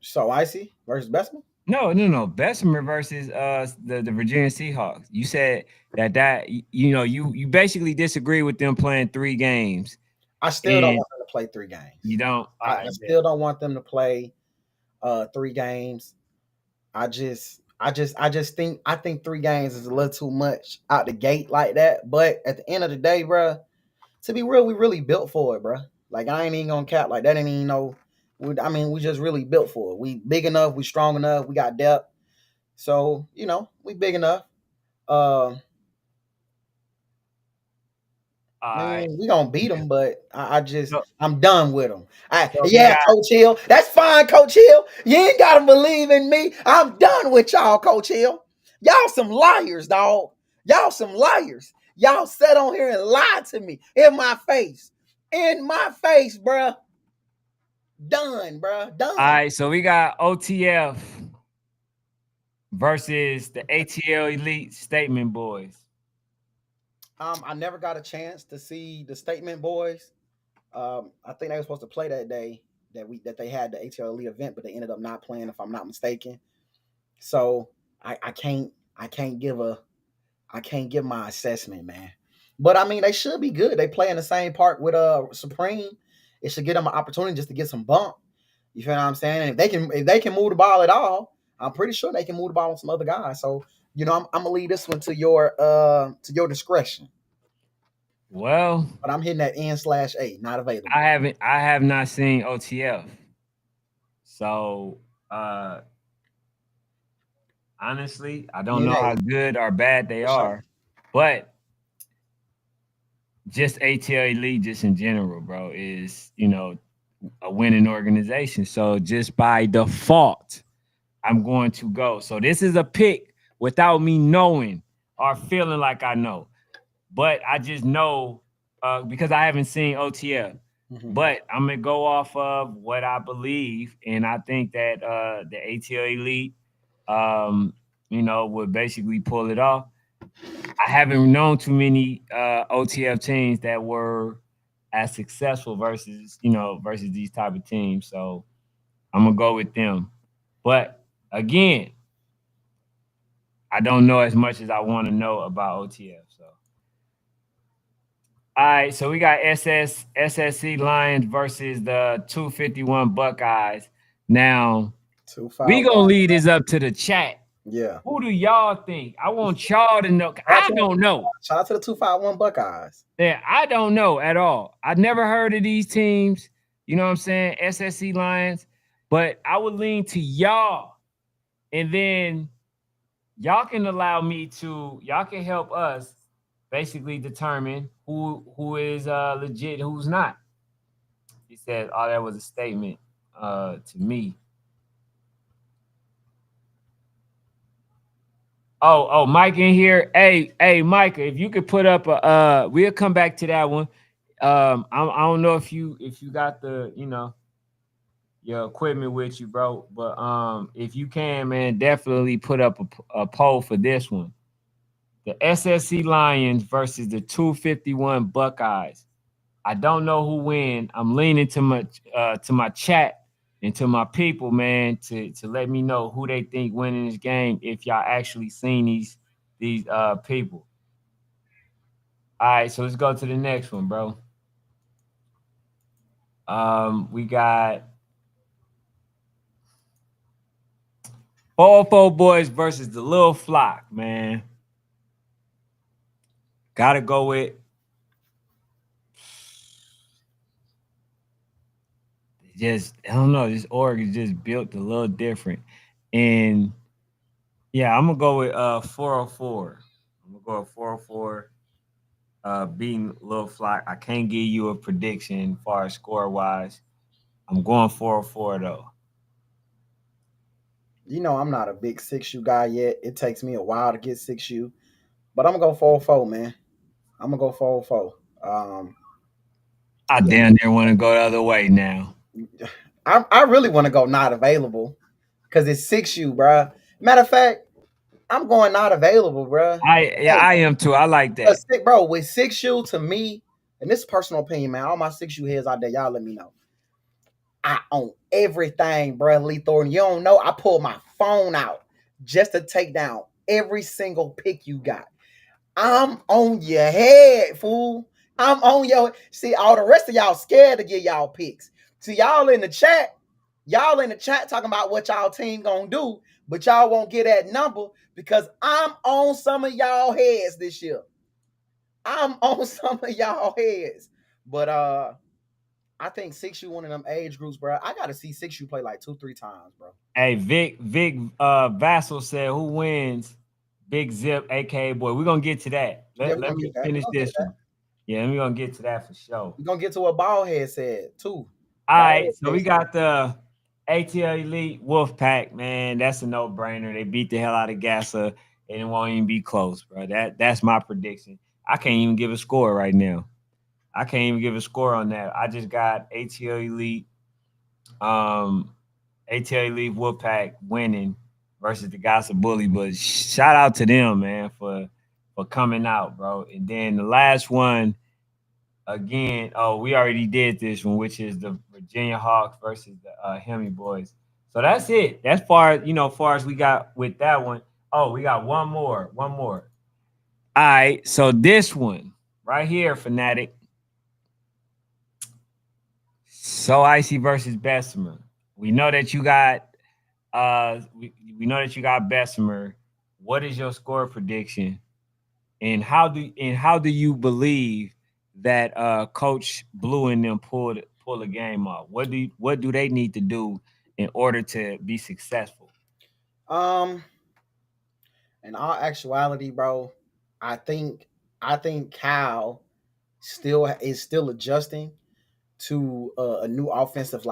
So Icy versus Bessemer? No. Bessemer versus the Virginia Seahawks. You said that you basically disagree with them playing 3 games. I still don't want them to play 3 games. You don't? I still don't want them to play 3 games. I think 3 games is a little too much out the gate like that. But at the end of the day, bro, to be real, we really built for it, bro. Like I ain't even gonna cap like that. Ain't even no. We just really built for it. We big enough. We strong enough. We got depth. So we big enough. We gonna beat them, but I'm done with them. Coach Hill, that's fine, Coach Hill. You ain't gotta believe in me. I'm done with y'all, Coach Hill. Y'all some liars, dog. Y'all some liars. Y'all sat on here and lied to me in my face, bruh. Done, bruh. Done. All right, so we got OTF versus the ATL Elite Statement Boys. I never got a chance to see the Statement Boys. I think they were supposed to play that day that they had the ATL Elite event, but they ended up not playing, if I'm not mistaken. So I can't give my assessment, man. But I mean, they should be good. They play in the same park with Supreme. It should give them an opportunity just to get some bump. You feel what I'm saying? And if they can move the ball at all, I'm pretty sure they can move the ball on some other guys. So I'm gonna leave this one to your discretion. Well, but I'm hitting that N/A, not available. I have not seen OTF. So honestly, I don't know how good or bad they are, but just ATL Elite, just in general, bro, is a winning organization. So just by default, I'm going to go. So this is a pick without me knowing or feeling like I know, but I just know because I haven't seen OTF. Mm-hmm. But I'm gonna go off of what I believe, and I think that the ATL Elite, would basically pull it off. I haven't known too many OTF teams that were as successful versus these type of teams. So I'm gonna go with them. But again, I don't know as much as I want to know about OTF. So all right, so we got SSC Lions versus the 251 Buckeyes. Now we 2-5. gonna lead this up to the chat. Yeah. Who do y'all think? I want y'all to know. I don't know. Shout out to the 251 Buckeyes. Yeah, I don't know at all. I never heard of these teams. You know what I'm saying? SSC Lions. But I would lean to y'all. And then y'all can y'all can help us basically determine who is legit, who's not. He said, "Oh, that was a statement to me." Oh, Mike in here. Hey, Micah, if you could put up a we'll come back to that one. I don't know if you got the your equipment with you, bro, but if you can, man, definitely put up a poll for this one. The SSC Lions versus the 251 Buckeyes. I don't know who win. I'm leaning to my chat and to my people, man, to let me know who they think winning this game if y'all actually seen these people. All right, so let's go to the next one, bro. We got 404 Boys versus the Little Flock, man. Gotta go with just I don't know. This org is just built a little different, and yeah, I'm gonna go with 404. I'm gonna go with 404. Beating Little Flock. I can't give you a prediction as far as score wise. I'm going 404 though. You know, I'm not a big 6U guy yet. It takes me a while to get 6U. But I'm going to go 404, man. I'm going to go 404. I Yeah. damn near want to go the other way now. I really want to go not available because it's 6U, bruh. Matter of fact, I'm going not available, bruh. I am too. I like that. Bro, with 6U to me, and this is personal opinion, man. All my 6U heads out there, y'all let me know. I own everything, bruh, Lee Thornton. You don't know, I pulled my phone out just to take down every single pick you got. I'm on your head, fool. I'm on your. See, all the rest of y'all scared to get y'all picks. See, y'all in the chat talking about what y'all team gonna do, but y'all won't get that number because I'm on some of y'all heads this year. I'm on some of y'all heads. But I think 6U one of them age groups, bro. I gotta see 6U play like 2-3 times, bro. Hey, Vic Vassal said who wins? Big Zip, aka Boy. We're gonna get to that. Let me finish this one. Yeah, we're gonna get to that for sure. We're gonna get to what Ballhead said too. All right, so we got the ATL Elite Wolfpack, man. That's a no-brainer. They beat the hell out of Gassa, and it won't even be close, bro. That's my prediction. I can't even give a score right now. I can't even give a score on that. I just got ATL Elite, ATL Elite Wolfpack winning versus the Gassa Bully. But shout out to them, man, for coming out, bro. And then the last one. Again, we already did this one, which is the Virginia Hawks versus the Hemi Boys. So that's it. That's far as we got with that one. Oh, we got one more. All right. So this one right here, Fanatic. So Icy versus Bessemer. We know that you got we know that you got Bessemer. What is your score prediction? And how do you believe that Coach Blue and them pull the game off? What do they need to do in order to be successful? In all actuality, bro, I think Cal is still adjusting to a new offensive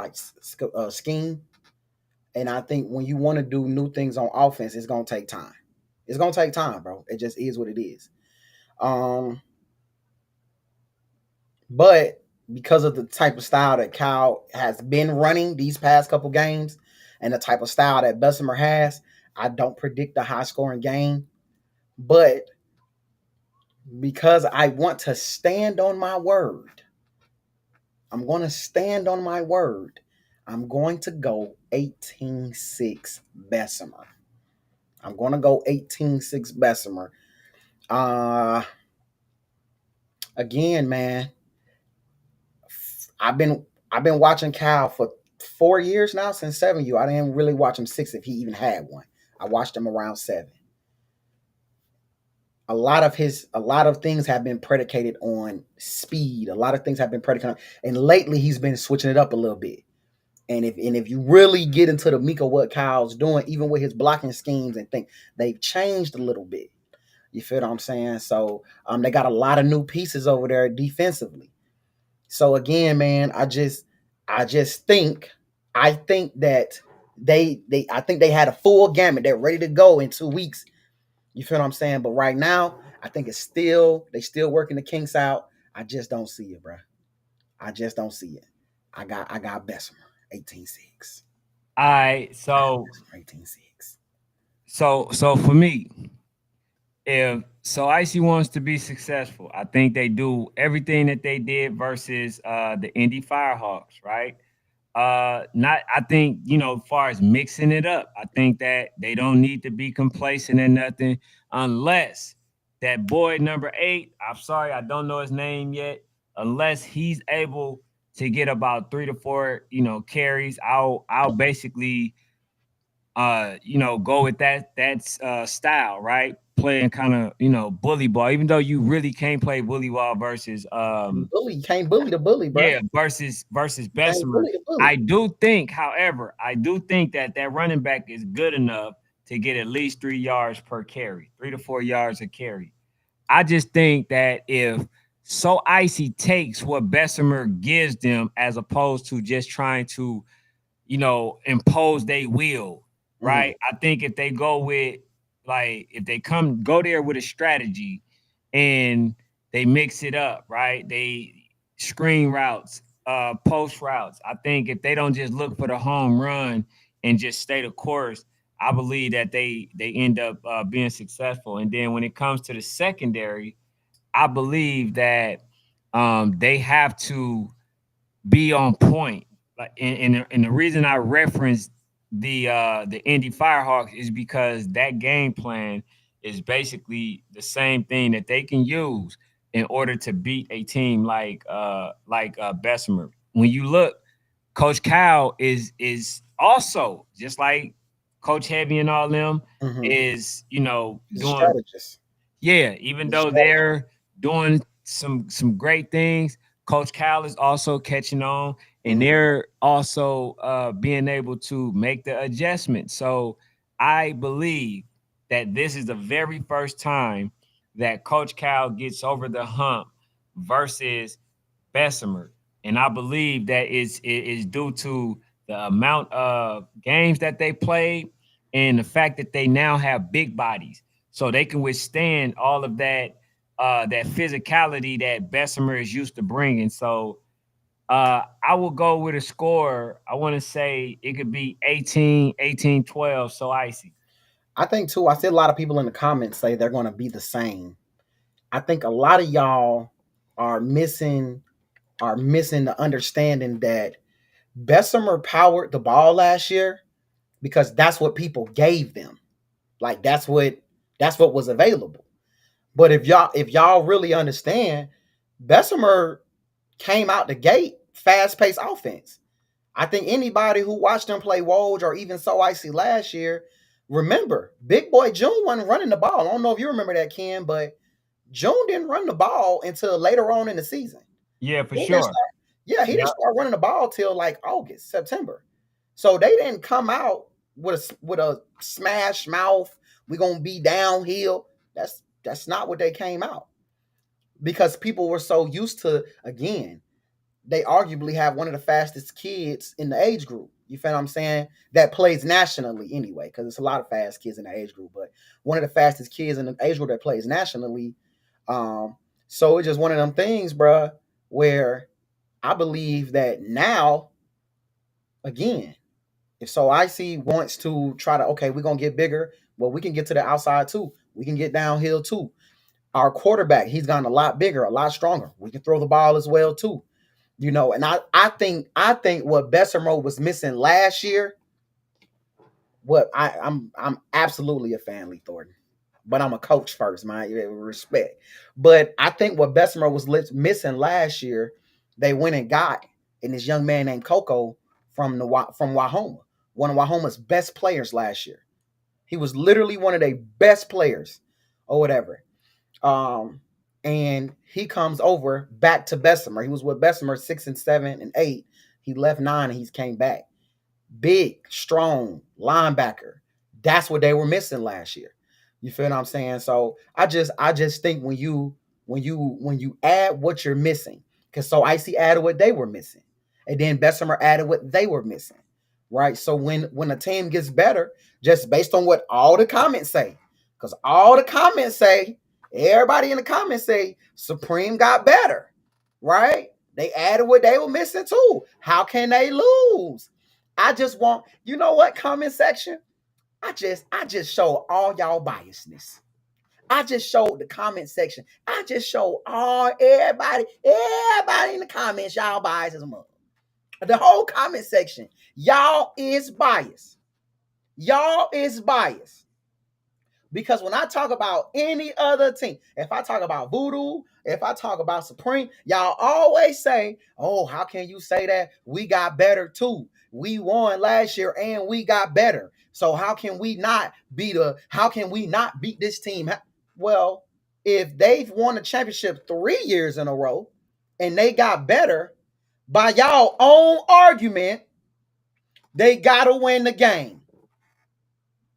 scheme, and I think when you want to do new things on offense, it's gonna take time. It's gonna take time, bro. It just is what it is. But because of the type of style that Cal has been running these past couple games and the type of style that Bessemer has, I don't predict a high scoring game. But because I want to stand on my word. I'm going to stand on my word. I'm going to go 18-6 Bessemer. I'm going to go 18-6 Bessemer. Uh Again, man, I've been I've been watching Cal for 4 years now, since 7U. I didn't really watch him 6 if he even had one. I watched him around 7. A lot of things have been predicated on speed. A lot of things have been predicated on, and lately he's been switching it up a little bit. And if you really get into the meat of what Kyle's doing, even with his blocking schemes and things, they've changed a little bit. You feel what I'm saying? So they got a lot of new pieces over there defensively. So again, man, I just think I think that I think they had a full gamut. They're ready to go in 2 weeks. You feel what I'm saying? But right now, I think they still working the kinks out. I just don't see it, bro. I just don't see it. I got Bessemer 18-6. All right, I got so Bessemer 18-6. so for me, if so Icy wants to be successful, I think they do everything that they did versus the Indy Firehawks, right? Not I think, as far as mixing it up, I think that they don't need to be complacent and nothing unless that boy number 8, I'm sorry, I don't know his name yet, unless he's able to get about 3 to 4, carries, I'll basically go with that style, right? Playing kind of, bully ball, even though you really can't play bully ball versus You can't bully the bully, bro. yeah, versus You can't Bessemer. bully the bully. I do think, however, I do think that running back is good enough to get at least 3 yards per carry, 3 to 4 yards a carry. I just think that if So Icy takes what Bessemer gives them as opposed to just trying to, impose their will, Mhm. right? I think if they go with, like, if they go there with a strategy and they mix it up, right? They screen routes, post routes. I think if they don't just look for the home run and just stay the course, I believe that they end up being successful. And then when it comes to the secondary, I believe that they have to be on point. Like, and the reason I referenced the Indy Firehawks is because that game plan is basically the same thing that they can use in order to beat a team like Bessemer. When you look, Coach Cal is also just like Coach Heavy and all them Mhm. is He's a doing, strategist. yeah, even He's a though strategist. they're doing some great things, Coach Cal is also catching on, and Mhm. they're also being able to make the adjustment. So I believe that this is the very first time that Coach Cal gets over the hump versus Bessemer, and I believe that is due to the amount of games that they played and the fact that they now have big bodies, so they can withstand all of that physicality that Bessemer is used to bringing. So I will go with a score. I want to say it could be 18-12. So Icy. I think too. I see a lot of people in the comments say they're going to be the same. I think a lot of y'all are missing the understanding that Bessemer powered the ball last year because that's what people gave them. Like that's what was available. But if y'all really understand, Bessemer came out the gate fast paced offense. I think anybody who watched them play Woj or even So Icy last year, remember Big Boy June wasn't running the ball. I don't know if you remember that, Ken, but June didn't run the ball until later on in the season. Yeah, for He didn't sure. start, yeah, he didn't Yeah. start running the ball till like August, September. So they didn't come out with a smash mouth. We're gonna be downhill. That's not what they came out because people were so used to, again, they arguably have one of the fastest kids in the age group. You feel what I'm saying? That plays nationally anyway, because it's a lot of fast kids in the age group, but one of the fastest kids in the age group that plays nationally. Um, so it's just one of them things, bruh, where I believe that now, again, if So Icy wants to try to, okay, we're gonna get bigger, well, we can get to the outside too. We can get downhill too. Our quarterback, he's gotten a lot bigger, a lot stronger. We can throw the ball as well too. And I think what Bessemer was missing last year, I'm absolutely a fan, Lee Thornton. But I'm a coach first, man. Respect. But I think what Bessemer was missing last year, they went and got in this young man named Coco from Wahoma, one of Wahoma's best players last year. He was literally one of their best players, or whatever. And he comes over back to Bessemer. He was with Bessemer 6 and 7 and 8. He left 9 and he's came back. Big, strong linebacker. That's what they were missing last year. You feel what I'm saying? So I just think when you add what you're missing, because so Icy added what they were missing, and then Bessemer added what they were missing, right? So when a team gets better, just based on what all the comments say, because all the comments say, everybody in the comments say Supreme got better, right? They added what they were missing too. How can they lose? I just want, you know what, comment section? I just show all y'all biasness. I just showed the comment section. I just showed everybody in the comments, y'all biased as a mother. The whole comment section, y'all is biased. Y'all is biased. Because when I talk about any other team, if I talk about Voodoo, if I talk about Supreme, y'all always say, oh, how can you say that? We got better too. We won last year and we got better. So how can we not beat this team? Well, if they've won a championship 3 years in a row and they got better, by y'all own argument, they gotta win the game.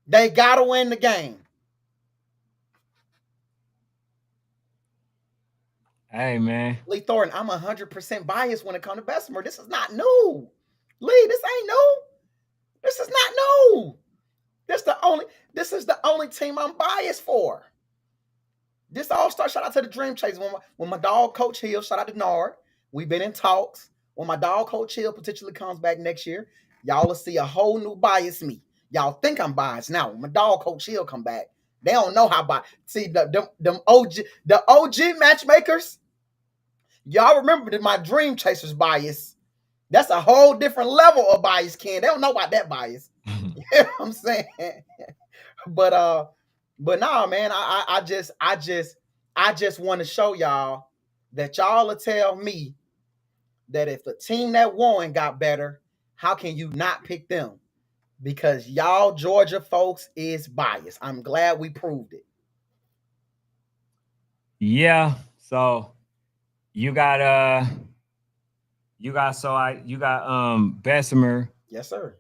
They gotta win the game. Hey, man. Lee Thornton, I'm 100% biased when it comes to Bessemer. This is not new. Lee, this ain't new. This is not new. This is the only team I'm biased for. This all-star, shout out to the Dream Chasers. When my dog Coach Hill, shout out to Nard. We've been in talks. When my dog Coach Hill potentially comes back next year, y'all will see a whole new bias me. Y'all think I'm biased now. When my dog Coach Hill come back, they don't know how biased. See, the OG matchmakers, y'all remember that my Dream Chasers bias. That's a whole different level of bias, Ken. They don't know about that bias. You know what I'm saying? But nah, man, I just want to show y'all that y'all will tell me that if the team that won got better, how can you not pick them? Because y'all Georgia folks is biased. I'm glad we proved it. Yeah. So you got Bessemer. Yes, sir.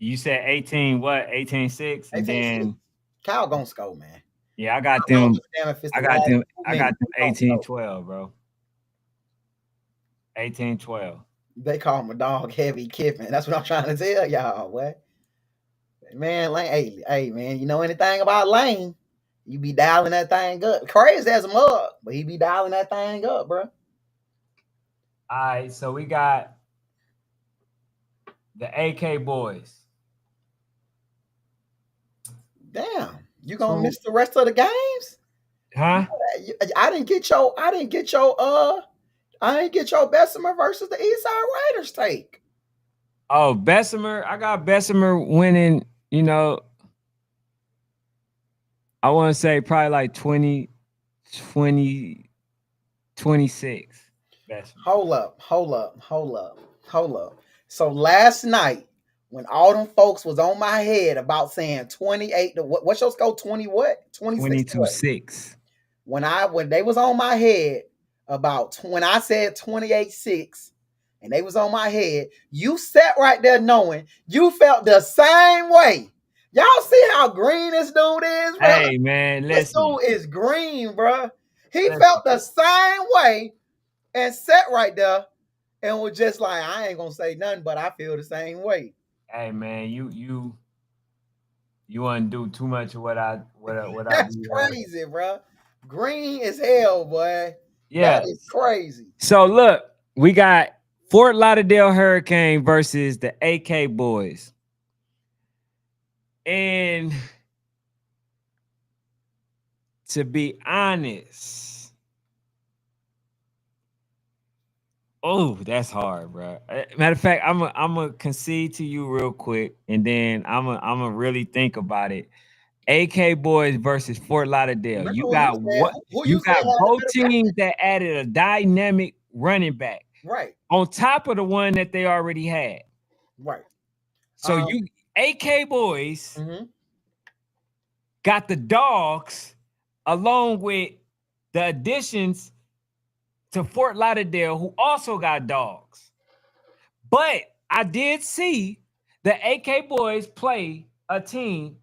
You said 18-6, and 18-6. then Cal gonna score, man. yeah, I got them. I got them 18-12, bro. 18-12. They call my dog Heavy Kiffin. That's what I'm trying to tell y'all. What? Man, Lane, hey, man, you know anything about Lane? You be dialing that thing up. Crazy as a mug, but he be dialing that thing up, bro. All right, so we got the AK boys. Damn, you gonna miss the rest of the games? Huh? I didn't get your Bessemer versus the Eastside Raiders take. Oh, Bessemer. I got Bessemer winning, I want to say probably like 20, 26. Bessemer. Hold up. So last night, when all them folks was on my head about saying 28 to what's your score? 20 what? 22-6. When they was on my head about when I said 28-6 and they was on my head, you sat right there knowing you felt the same way. Y'all see how green this dude is, bro? Hey, man, listen. This dude is green, bro. He felt the same way and sat right there and was just like, I ain't gonna say nothing, but I feel the same way. Hey, man, you want to do too much of what I That's crazy, bro. Green as hell, boy. Yeah, that is crazy. So look, we got Fort Lauderdale Hurricane versus the AK boys, and to be honest, oh, that's hard, bro. Matter of fact, I'm a concede to you real quick, and then I'm a really think about it. AK Boys versus Fort Lauderdale. Remember You who you got said? what? Who You you said got had the both better teams record? that added a dynamic running back Right, on top of the one that they already had. right. So you AK Boys Mhm. got the dogs along with the additions to Fort Lauderdale, who also got dogs. But I did see the AK Boys play a team,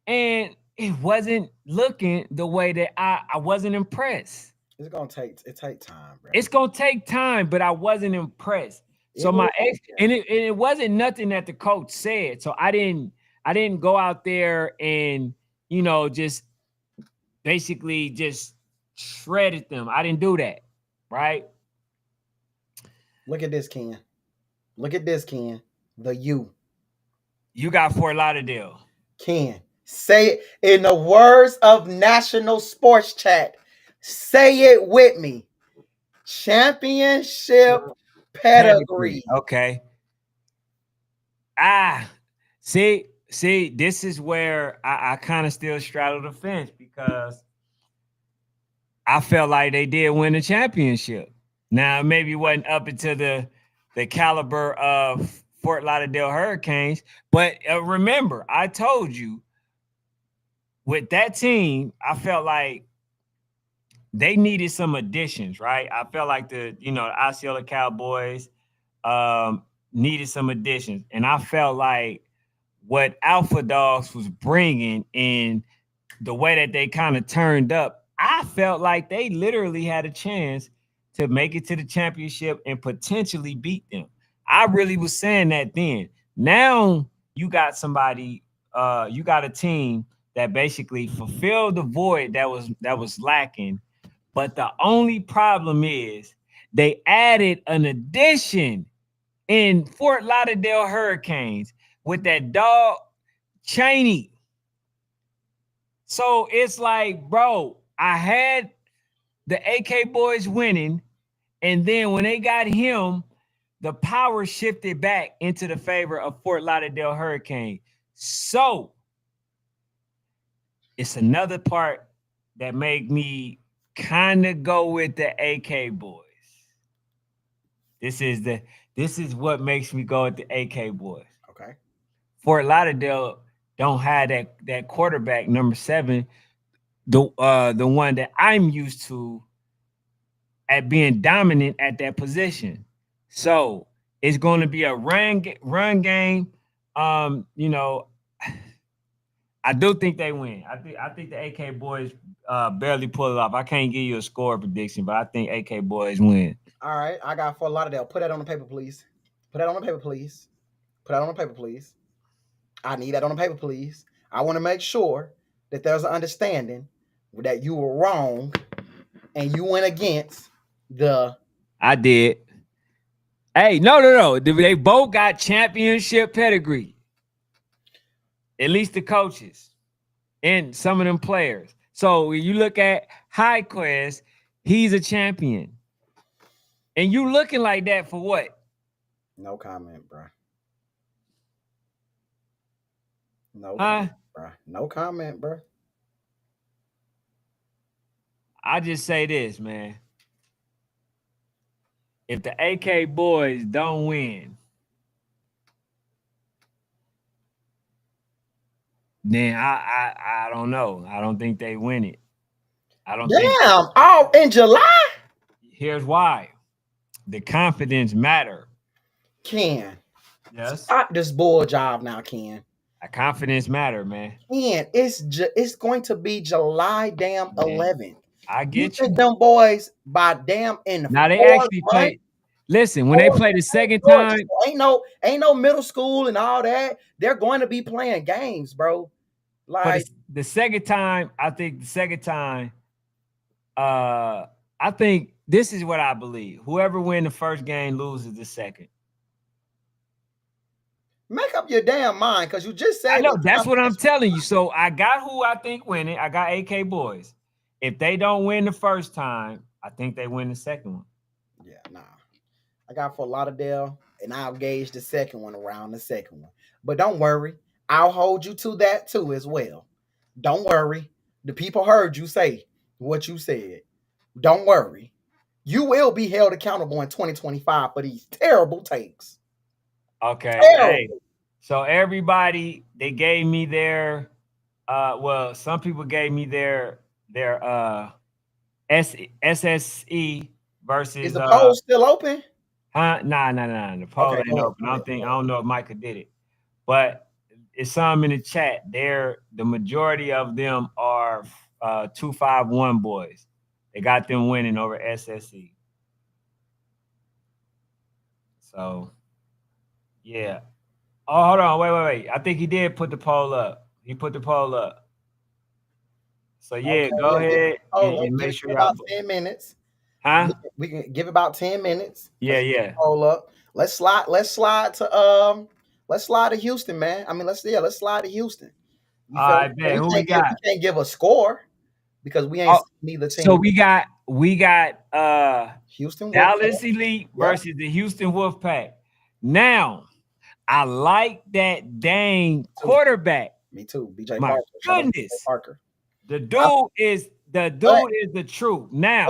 and it wasn't looking the way that I wasn't impressed. It's gonna take time, bro. It's gonna take time, but I wasn't impressed. So It my will ex, get there. and it wasn't nothing that the coach said. So I didn't go out there and just basically just shredded them. I didn't do that, right? Look at this, Ken. Look at this, Ken. The U. You got Fort Lauderdale. Ken. Say it in the words of National Sports Chat. Say it with me. Championship Pedigree. pedigree. Okay. See, this is where I kind of still straddle the fence because I felt like they did win the championship. Now, maybe it wasn't up into the caliber of Fort Lauderdale Hurricanes, but remember, I told you with that team, I felt like they needed some additions, right? I felt like the Osceola Cowboys needed some additions, and I felt like what Alpha Dogs was bringing in the way that they kind of turned up, I felt like they literally had a chance to make it to the championship and potentially beat them. I really was saying that then. Now you got a team that basically fulfilled the void that was lacking. But the only problem is they added an addition in Fort Lauderdale Hurricanes with that dog Cheney. So it's like, bro, I had the AK Boys winning, and then when they got him, the power shifted back into the favor of Fort Lauderdale Hurricane. So it's another part that made me kind of go with the AK Boys. This is what makes me go with the AK Boys. Okay. Fort Lauderdale don't have that quarterback number 7, the one that I'm used to at being dominant at that position. So it's going to be a run game. Um, you know, I do think they win. I think the AK Boys barely pull it off. I can't give you a score prediction, but I think AK Boys win. All right. I got Fort Lauderdale. Put that on the paper, please. Put that on the paper, please. Put that on the paper, please. I need that on the paper, please. I want to make sure that there's an understanding that you were wrong and you went against the. I did. Hey, no. They both got championship pedigree. At least the coaches and some of them players. So when you look at High Quest, he's a champion. And you looking like that for what? No comment, bro. No Huh? comment, bro. No comment, bro. I just say this, man. If the AK Boys don't win, then I don't know. I don't think they win it. I don't think. Damn. Oh, in July? Here's why. The confidence matter. Ken. Yes. Stop this bull job now, Ken. A confidence matter, man. Ken, it's going to be July damn Man, 11th. I You get think you. them boys by damn in the Now they fourth actually month, played. Listen, when they played the second Georgia, time, ain't no middle school and all that. They're going to be playing games, bro. for Like the second time, I think the second time, I think this is what I believe. Whoever win the first game loses the second. make up your damn mind because you just said I know that that's what I'm confidence- telling you. So I got who I think winning. I got AK Boys. if they don't win the first time, I think they win the second one. Yeah, nah. I got Fort Lauderdale, and I'll gauge the second one around the second one. But don't worry, I'll hold you to that too as well. Don't worry. The people heard you say what you said. Don't worry. You will be held accountable in 2025 for these terrible takes. Okay. Terrible. Hey, so everybody, they gave me their well, some people gave me their SSE Is versus the poll still open? Nah. The poll Okay, ain't go ahead, open. go ahead, I don't know if Micah did it. But it's some in the chat. The majority of them are 251 boys. They got them winning over SSE. So yeah. Oh, hold on, wait. I think he did put the poll up. He put the poll up. So yeah, Okay, go ahead let's and give make it sure y'all. about 10 minutes. Huh? We can give about 10 minutes. Yeah. Poll up. Let's slide to Houston, man. I mean, let's slide to Houston. You feel I bet. Who we we got? can't give a score because we ain't Oh, seen neither team. so we got Houston Dallas Elite Yep. versus the Houston Wolfpack. Now, I like that dang quarterback. Me too. BJ My Parker. Shout out to goodness. BJ Parker. The dude is the truth. Now,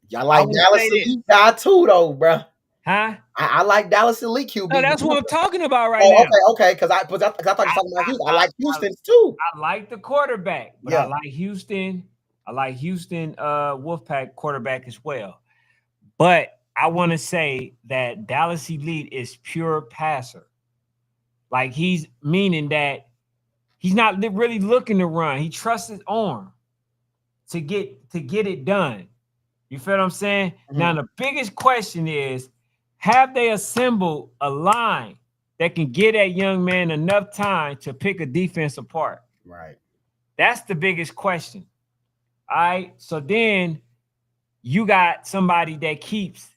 y'all like I will Dallas say this. Elite guy too, though, bro. Huh? I like Dallas Elite QB. No, that's what I'm talking about right now. Okay. Because I thought you were talking about Houston. I like Houston's too. I like the quarterback, but Yeah. I like Houston. I like Houston Wolfpack quarterback as well. But I want to say that Dallas Elite is pure passer. Like he's meaning that he's not really looking to run. He trusts his arm to get it done. You feel what I'm saying? Mhm. Now the biggest question is, have they assembled a line that can get that young man enough time to pick a defense apart? Right. That's the biggest question. All right. So then you got somebody that keeps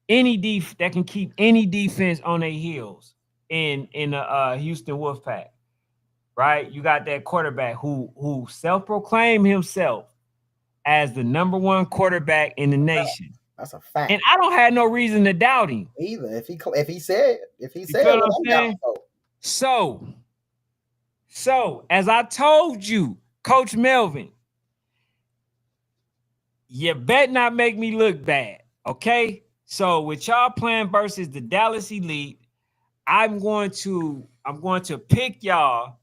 that can keep any defense on their heels in the Houston Wolfpack. Right? You got that quarterback who self-proclaimed himself as the number one quarterback in the nation. That's a fact. And I don't have no reason to doubt him either. If he said you feel what I'm saying? So as I told you, Coach Melvin, you bet not make me look bad. Okay. So with y'all playing versus the Dallas Elite, I'm going to pick y'all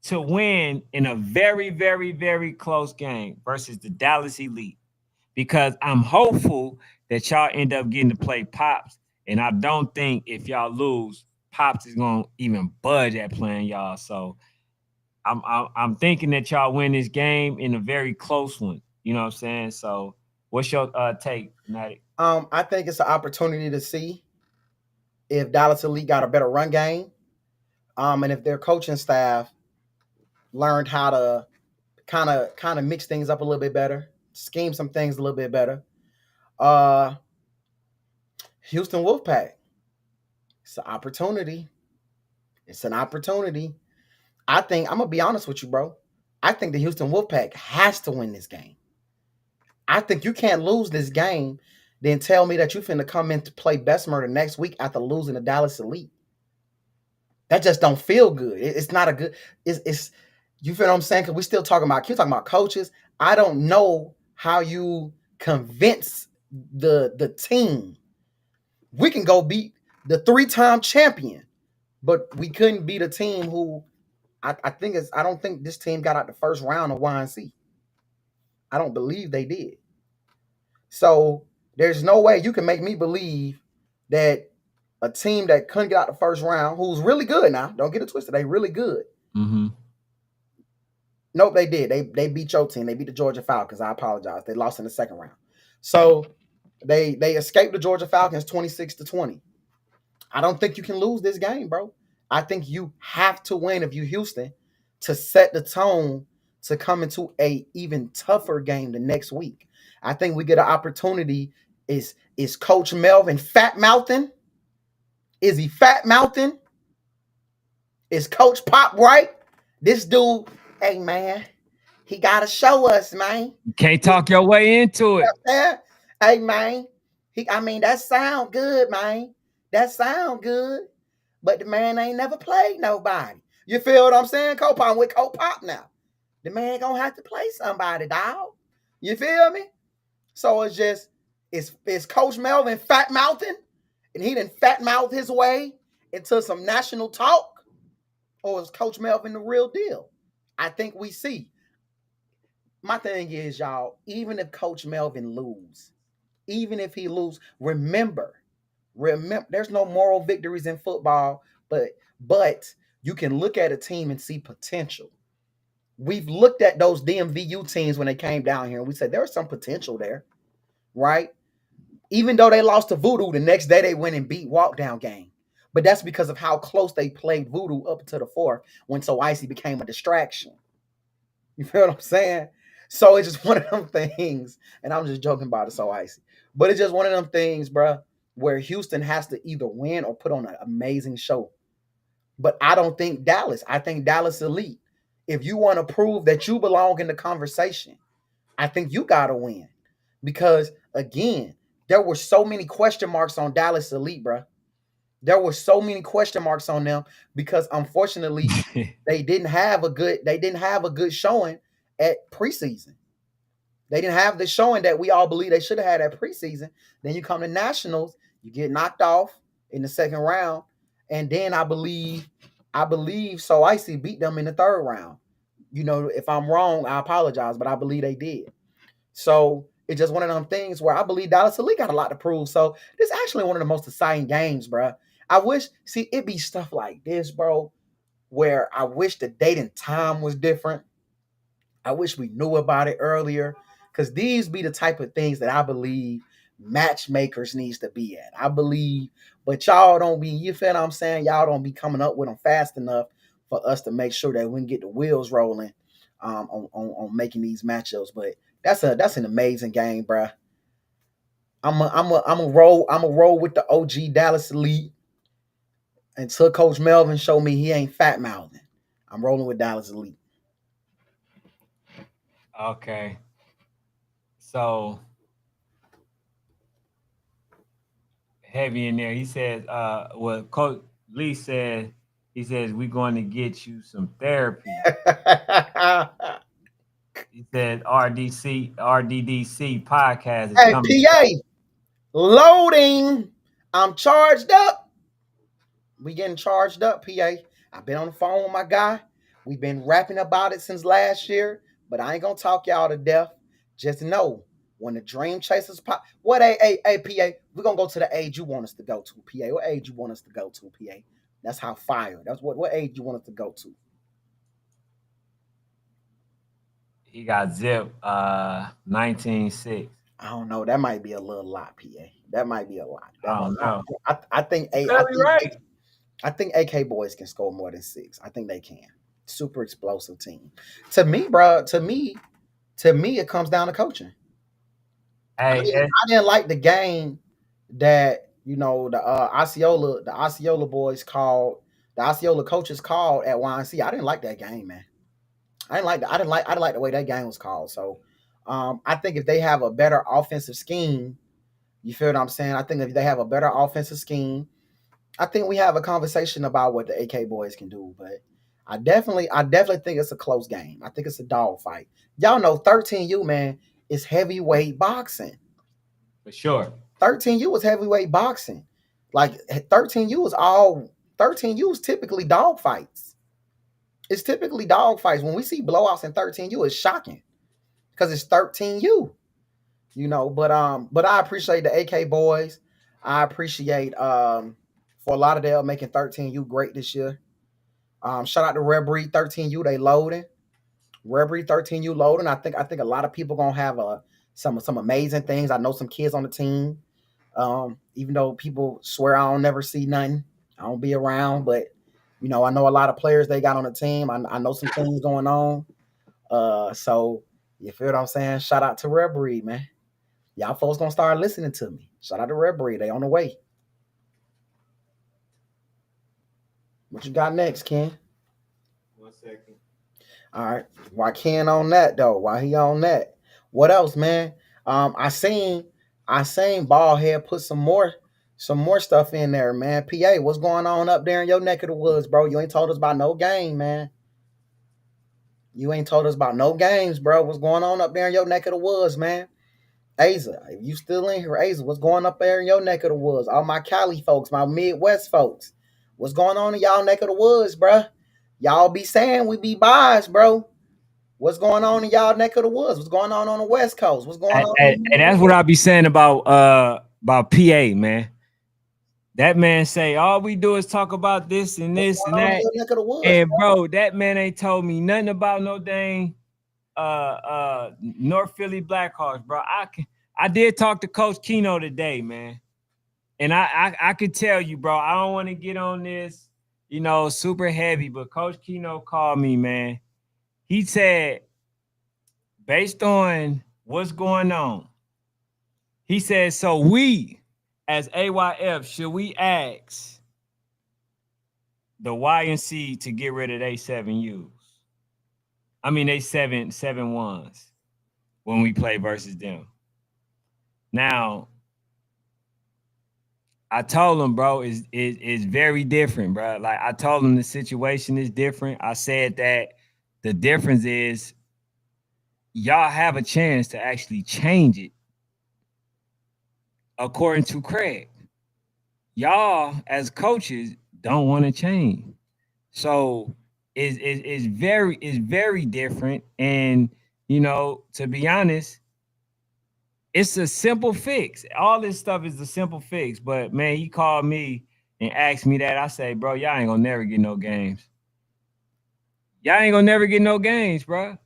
to win in a very, very, very close game versus the Dallas Elite, because I'm hopeful that y'all end up getting to play Pops. And I don't think if y'all lose, Pops is gonna even budge at playing y'all. So I'm thinking that y'all win this game in a very close one. You know what I'm saying? So what's your take, Natty? I think it's an opportunity to see if Dallas Elite got a better run game, and if their coaching staff learned how to kind of mix things up a little bit better, scheme some things a little bit better. Houston Wolfpack, it's an opportunity. It's an opportunity. I think I'm gonna be honest with you, bro. I think the Houston Wolfpack has to win this game. I think you can't lose this game, then tell me that you finna come in to play Bessemer the next week after losing the Dallas Elite. That just don't feel good. It's not a good. It's you feel what I'm saying? Because we're still talking about coaches. I don't know how you convince the team. We can go beat the 3-time champion, but we couldn't beat a team who I don't think this team got out the first round of YNC. I don't believe they did. So there's no way you can make me believe that a team that couldn't get out the first round, who's really good now, don't get it twisted, they really good. Mm-hmm. Nope, they did. They beat your team. They beat the Georgia Falcons. I apologize. They lost in the second round. So they escaped the Georgia Falcons 26-20. I don't think you can lose this game, bro. I think you have to win if you Houston to set the tone to come into a even tougher game the next week. I think we get an opportunity. Is Coach Melvin fat mouthing? Is he fat mouthing? Is Coach Pop right? This dude, hey man, He gotta show us, man. You can't talk your way into it. Yeah. Hey, man. I mean, that sound good, man. That sound good. But the man ain't never played nobody. You feel what I'm saying? I'm with Pop now. The man gonna have to play somebody, dog. You feel me? So it's just, it's Coach Melvin fat mouthing, and he didn't fat mouth his way into some national talk, or is Coach Melvin the real deal? I think we see. My thing is, y'all, even if Coach Melvin lose, even if he lose, remember, there's no moral victories in football, but you can look at a team and see potential. We've looked at those DMVU teams when they came down here, and we said there was some potential there, right? Even though they lost to Voodoo, the next day they went and beat Walk Down Gang. But that's because of how close they played Voodoo up to the fourth when So Icy became a distraction. You feel what I'm saying? So it's just one of them things, and I'm just joking about it, So Icy. But it's just one of them things, bro, where Houston has to either win or put on an amazing show. But I don't think Dallas. I think Dallas elite. If you want to prove that you belong in the conversation, I think you got to win. Because, again, there were so many question marks on Dallas elite, bro. There were so many question marks on them because, unfortunately, they didn't have a good showing at preseason. They didn't have the showing that we all believe they should have had at preseason. Then you come to nationals, you get knocked off in the second round, and then I believe So Icy beat them in the third round. You know, if I'm wrong, I apologize, but I believe they did. So it's just one of them things where I believe Dallas Elite got a lot to prove. So this is actually one of the most exciting games, bro. I wish, it be stuff like this, bro, where I wish the date and time was different. I wish we knew about it earlier, because these be the type of things that I believe matchmakers needs to be at. I believe, but y'all don't be, you feel what I'm saying? Y'all don't be coming up with them fast enough for us to make sure that we can get the wheels rolling on making these matchups. But that's an amazing game, bro. I'm a roll with the OG Dallas Elite until Coach Melvin show me he ain't fat mouthing. I'm rolling with Dallas Elite. Okay. So heavy in there. He says, what Coach Lee said, he says, we're going to get you some therapy. He said RDDC podcast is Hey, coming. PA, loading. I'm charged up. We getting charged up, PA. I've been on the phone with my guy. We've been rapping about it since last year, but I ain't gonna talk y'all to death. Just know when the Dream Chasers pop. What PA? We're gonna go to the age you want us to go to, PA. What age you want us to go to, PA? That's how fire. That's what age you want us to go to. He got Zip 19.6. I don't know. That might be a little lot, PA. That might be a lot. I don't know. I think Right. I think AK Boys can score more than 6. I think they can. Super explosive team. To me, bro. To me, it comes down to coaching. I didn't like the game that the Osceola boys called, the Osceola coaches called at YNC. I didn't like that game, man. I didn't like the way that game was called. So I think if they have a better offensive scheme, you feel what I'm saying? I think if they have a better offensive scheme, I think we have a conversation about what the AK boys can do. But I definitely think it's a close game. I think it's a dog fight. Y'all know 13U, man, is heavyweight boxing. For sure. 13U is heavyweight boxing. Like 13U is typically dog fights. It's typically dog fights. When we see blowouts in 13U, it's shocking because it's 13U. But I appreciate the AK boys. I appreciate Fort Lauderdale making 13U great this year. Shout out to Red Breed 13U. They loading. Red Breed 13U loading. I think a lot of people gonna have some amazing things. I know some kids on the team. Even though people swear I don't never see nothing, I don't be around, but I know a lot of players they got on the team. I know some things going on. So you feel what I'm saying? Shout out to Red Breed, man. Y'all folks gonna start listening to me. Shout out to Red Breed. They on the way. What you got next, Ken? 1 second. All right. Why Ken on that though? Why he on that? What else, man? I seen Ballhead put some more stuff in there, man. PA, what's going on up there in your neck of the woods, bro? You ain't told us about no game, man. You ain't told us about no games, bro. What's going on up there in your neck of the woods, man? Asa, if you still in here, Asa, what's going up there in your neck of the woods? All my Cali folks, my Midwest folks, what's going on in y'all neck of the woods, bro? Y'all be saying we be biased, bro. What's going on in y'all neck of the woods? What's going on the West Coast? What's going on? And that's what I be saying about PA, man. That man say all we do is talk about this and this and that. Neck of the woods, And bro, that man ain't told me nothing about no dang North Philly Blackhawks, bro. I did talk to Coach Keno today, man. And I could tell you, bro, I don't want to get on this, super heavy, but Coach Keno called me, man. He said, based on what's going on, he said, so we as AYF, should we ask the YNC to get rid of they 7Us? I mean, they 7-1s when we play versus them. Now, I told him, bro, it's very different, bro. Like, I told him the situation is different. I said that the difference is y'all have a chance to actually change it according to Craig. Y'all, as coaches, don't want to change. So it's very different. And, to be honest, it's a simple fix. All this stuff is a simple fix. But man, he called me and asked me that. I say, bro, y'all ain't gonna never get no games. Y'all ain't gonna never get no games, bro.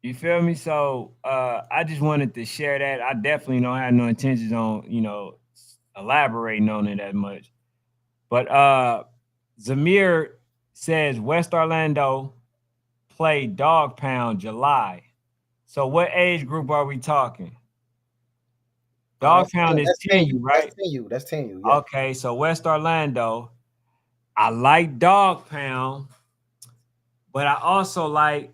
You feel me? So I just wanted to share that. I definitely don't have no intentions on, elaborating on it that much. But Zamir says West Orlando played Dog Pound July. So what age group are we talking? Dog Pound is 10U, right? That's 10U. Yeah. Okay, so West Orlando. I like Dog Pound, but I also like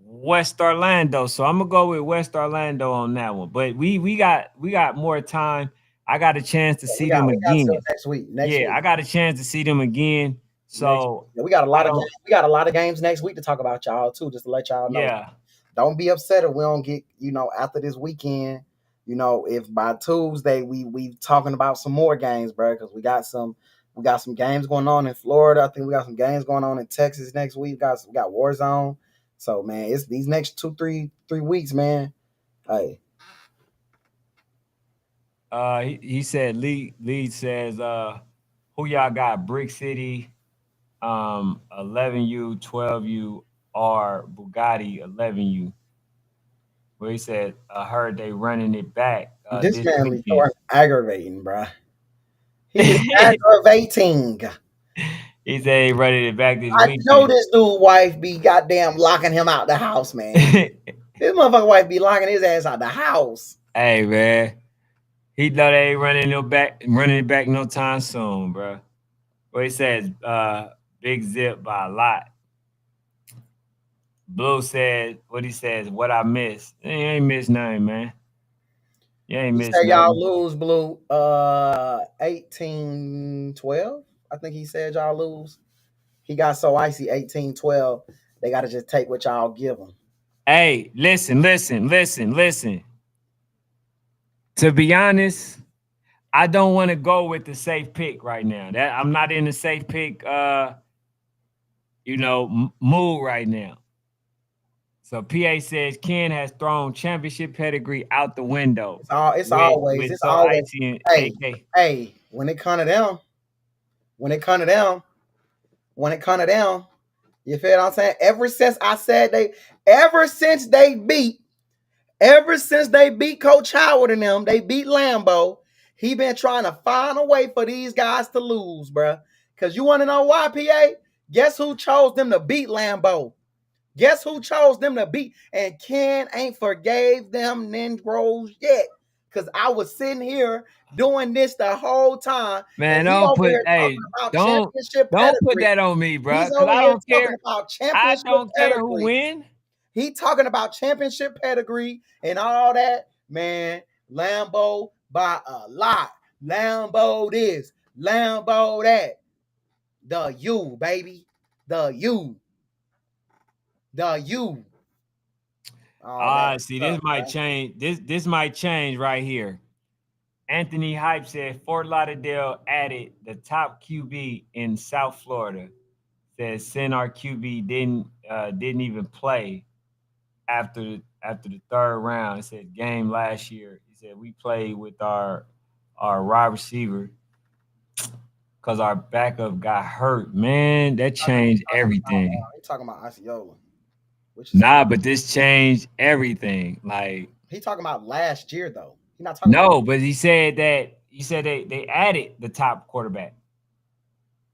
West Orlando. So I'm gonna go with West Orlando on that one. But we got more time. I got a chance to see them again next week. I got a chance to see them again. So we got a lot of games next week to talk about, y'all too. Just to let y'all know. Yeah. Don't be upset if we don't get, after this weekend. If by Tuesday we talking about some more games, bro, because we got some games going on in Florida. I think we got some games going on in Texas next week. We got Warzone. So man, it's these next 3 weeks, man. Hey. He said Lee says who y'all got? Brick City, 11U, 12U, or Bugatti 11U. Where he said, I heard they running it back. This man is aggravating, bro. He's aggravating. He said he running it back this weekend. I know this dude wife be goddamn locking him out the house, man. This motherfucker wife be locking his ass out the house. Hey, man. He know they ain't running it back no time soon, bro. What he says, big zip by a lot. Blue said what he says, what I missed. You ain't missed nothing, man. You ain't missed nothing. Y'all lose, Blue. 18-12. I think he said y'all lose. He got so icy 18-12. They gotta just take what y'all give them. Hey, listen. To be honest, I don't want to go with the safe pick right now. That I'm not in the safe pick mood right now. So PA says Ken has thrown championship pedigree out the window. It's always. Hey, when it come to them, you feel what I'm saying? Ever since they beat Coach Howard and them, they beat Lambeau. He been trying to find a way for these guys to lose, bro. Because you want to know why, PA? Guess who chose them to beat Lambeau? Guess who chose them to beat? And Ken ain't forgave them Negroes yet. because I was sitting here doing this the whole time, and Man, he don't over put here talking hey, about don't championship don't put pedigree. that on me, bro. He's Cause over I here don't talking care. about I championship don't care who pedigree. win. He talking about championship pedigree and all that. Man, Lambo by a lot. Lambo this, Lambo that. The U, baby. The U. The U. All that See, this stuff, might bro. change. This might change right here. Anthony Hype said Fort Lauderdale added the top QB in South Florida. Says send our QB didn't even play after the third round. He said game last year. He said we played with our wide receiver because our backup got hurt. Man, that changed everything. He talking about Osceola, which is Nah, crazy. but this changed everything. Like He talking about last year though. He not talking about. no, but he said they added the top quarterback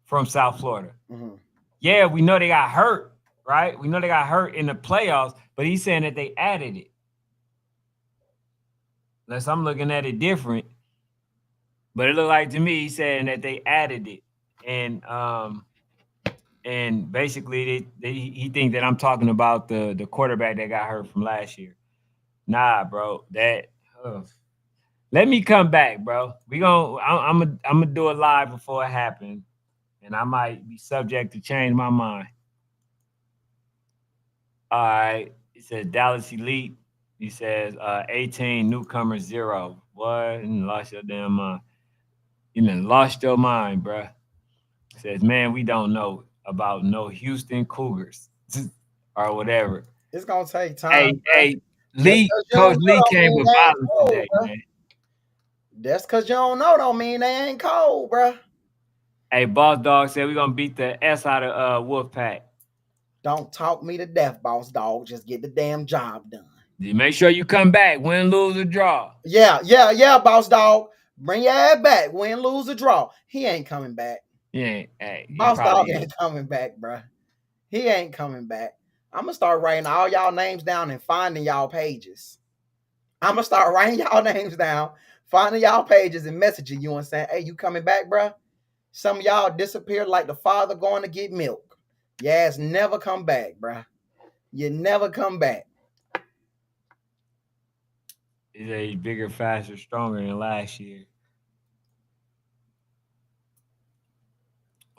from South Florida. Mhm. Yeah, we know they got hurt, right? We know they got hurt in the playoffs, but he's saying that they added it. Unless I'm looking at it different, but it looked like to me he's saying that they added it, and basically he think that I'm talking about the quarterback that got hurt from last year. Nah, bro, that. Let me come back, bro. I'm gonna do it live before it happens, and I might be subject to change my mind. All right. He said Dallas Elite. He says 18 newcomers 0. What? You done lost your damn mind. You done lost your mind, bruh. Says, man, we don't know about no Houston Cougars or whatever. It's gonna take Hey, time, bro. hey, Just Lee, cause you Coach don't know Lee don't came mean with they ain't violence cold, today, bro. man. Just cause you don't mean they ain't cold, bro. Hey, Boss Dog said we're gonna beat the S out of Wolfpack. Don't talk me to death, boss dog. Just get the damn job done. Make sure you come back, win, lose, or draw. Yeah, boss dog. Bring your ass back. Win, lose, or draw. He ain't coming back. Yeah, hey, he Boss probably dog is. ain't coming back, bro. He ain't coming back. I'm gonna start writing all y'all names down and finding y'all pages. I'm gonna start writing y'all names down, finding y'all pages and messaging you and saying, "Hey, you coming back, bro?" Some of y'all disappeared like the father going to get milk. Your ass never come back, bro. You never come back. He's a bigger, faster, stronger than last year.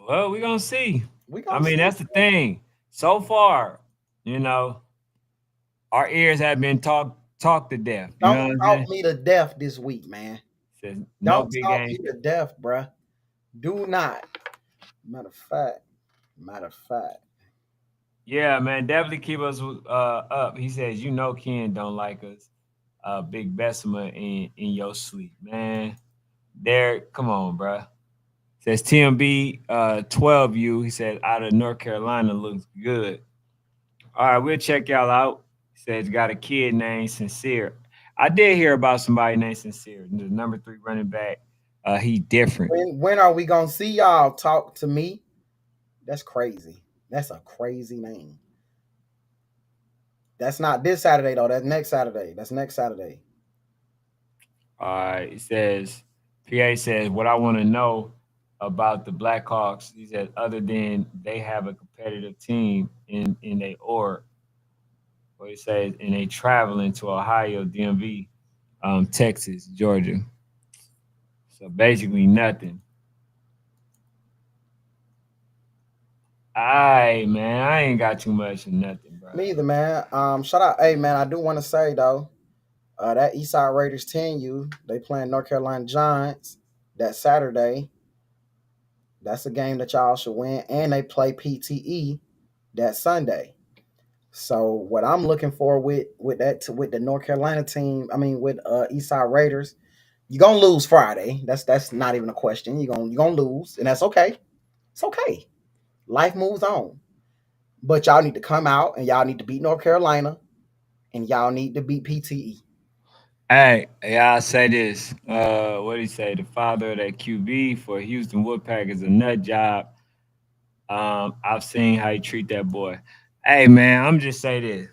Well, we're gonna see. We I gonna mean, see. that's the thing. So far, you know, our ears have been talked to death. You know Don't what I'm talk saying? me to death this week, man. Says no Don't big talk me game. to death, bruh. Do not. Matter of fact. Matter of fact. Yeah, man, definitely keep us up. He says, you know, Ken don't like us. Big Bessemer in your sleep, man. Derek, come on, bro. Says TMB 12U. He said out of North Carolina looks good. All right, we'll check y'all out. He says got a kid named Sincere. I did hear about somebody named Sincere, the number 3 running back. He different. When are we gonna see y'all talk to me? That's crazy. That's a crazy name. That's not this Saturday though. That's next Saturday. That's next Saturday. All right, it says PA says what I want to know about the Blackhawks. He said other than they have a competitive team in their org, what he says, and they traveling to Ohio, DMV, Texas, Georgia. So basically nothing. Man, I ain't got too much of nothing, bro. Me either, man. Shout out. Hey man, I do want to say though, that Eastside Raiders 10U, they playing North Carolina Giants that Saturday. That's a game that y'all should win. And they play PTE that Sunday. So what I'm looking for with the North Carolina team, I mean with Eastside Raiders, you're gonna lose Friday. That's not even a question. You're gonna lose, and that's okay. It's okay. Life moves on. But y'all need to come out and y'all need to beat North Carolina and y'all need to beat PTE. Hey, I'll say this. What do you say? The father of that QB for Houston Woodpack is a nut job. I've seen how you treat that boy. Hey man, I'm just say this.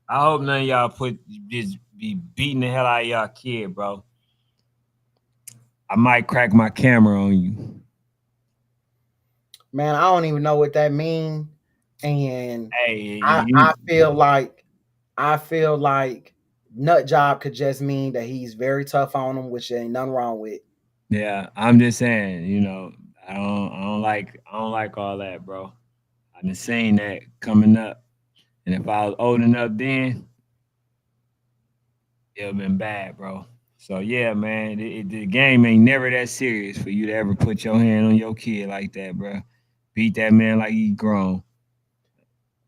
I hope none of y'all just be beating the hell out of y'all kid, bro. I might crack my camera on you. Man, I don't even know what that means. And Hey, I feel like nut job could just mean that he's very tough on him, which ain't nothing wrong with. yeah, I'm just saying, I don't like all that, bro. I've been saying that coming up. And if I was old enough then, it would have been bad, bro. So yeah, man, the game ain't never that serious for you to ever put your hand on your kid like that, bro. Beat that man like he grown.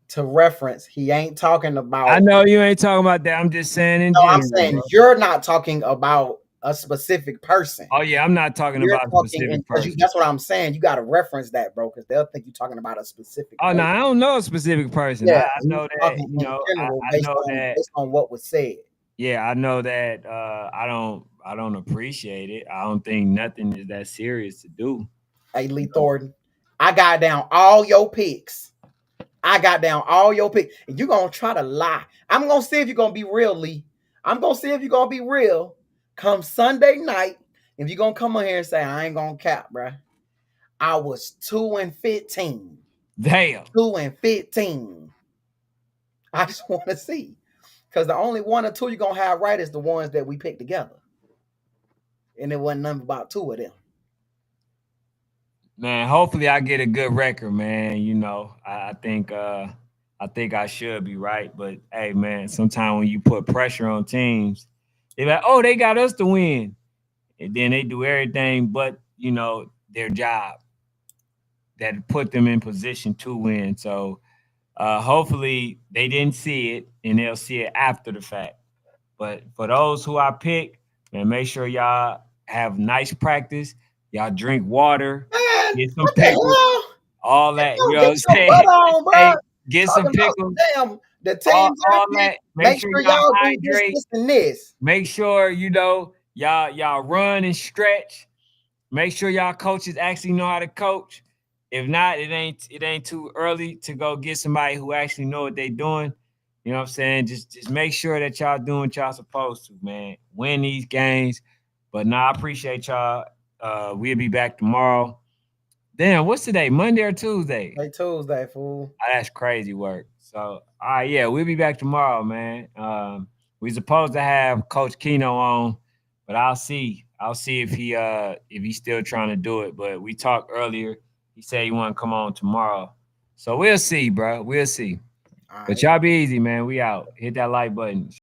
To reference, he ain't talking I about. know you ain't talking about that. I'm just saying in No, I'm general, saying bro. you're not talking about a specific person. Oh yeah, I'm not talking You're about a talking, and specific because person. that's what I'm saying. You got to reference that, bro, because they'll think you're talking about a specific Oh no, person. I don't know a specific person. Yeah, I he's know that, talking in general I know that. based on what was said. Yeah, I know that. I don't appreciate it. I don't think nothing is that serious to do. Hey, Lee You know? Thornton, I got down all your picks. I got down all your picks, and you're gonna try to lie. I'm gonna see if you're gonna be real, Lee. I'm gonna see if you're gonna be real. Come Sunday night, if you're gonna come on here and say I ain't gonna cap, bro. I was 2-15. Damn. 2-15. I just want to see. Because the only one or two you're gonna have right is the ones that we picked together. And it wasn't nothing about two of them. Man, hopefully I get a good record, man. I think I should be right. But hey man, sometimes when you put pressure on teams, they're like, oh, they got us to win. And then they do everything but, their job that put them in position to win. So hopefully they didn't see it and they'll see it after the fact. But for those who I pick, man, make sure y'all have nice practice. Y'all drink water, Man, get some what the pickles, hell? all If that. you You don't know what get I'm your butt saying? on, bro. Hey, get some Talking about pickles, damn the teams I all pick. that. Make Make sure sure y'all y'all do hydrate. this, and this. Make sure y'all run and stretch. Make sure y'all coaches actually know how to coach. If not, it ain't too early to go get somebody who actually know what they doing. You know what I'm saying? Just make sure that y'all doing what y'all supposed to, man. Win these games. But I appreciate y'all. We'll be back tomorrow. Damn, what's today? Monday or Tuesday? Hey, Tuesday, fool. That's crazy work. So, all right, yeah, we'll be back tomorrow, man. We supposed to have Coach Keno on, but I'll see. I'll see if he's still trying to do it. But we talked earlier. He said he want to come on tomorrow. So we'll see, bro. We'll see. All But right. y'all be easy, man. We out. Hit that like button.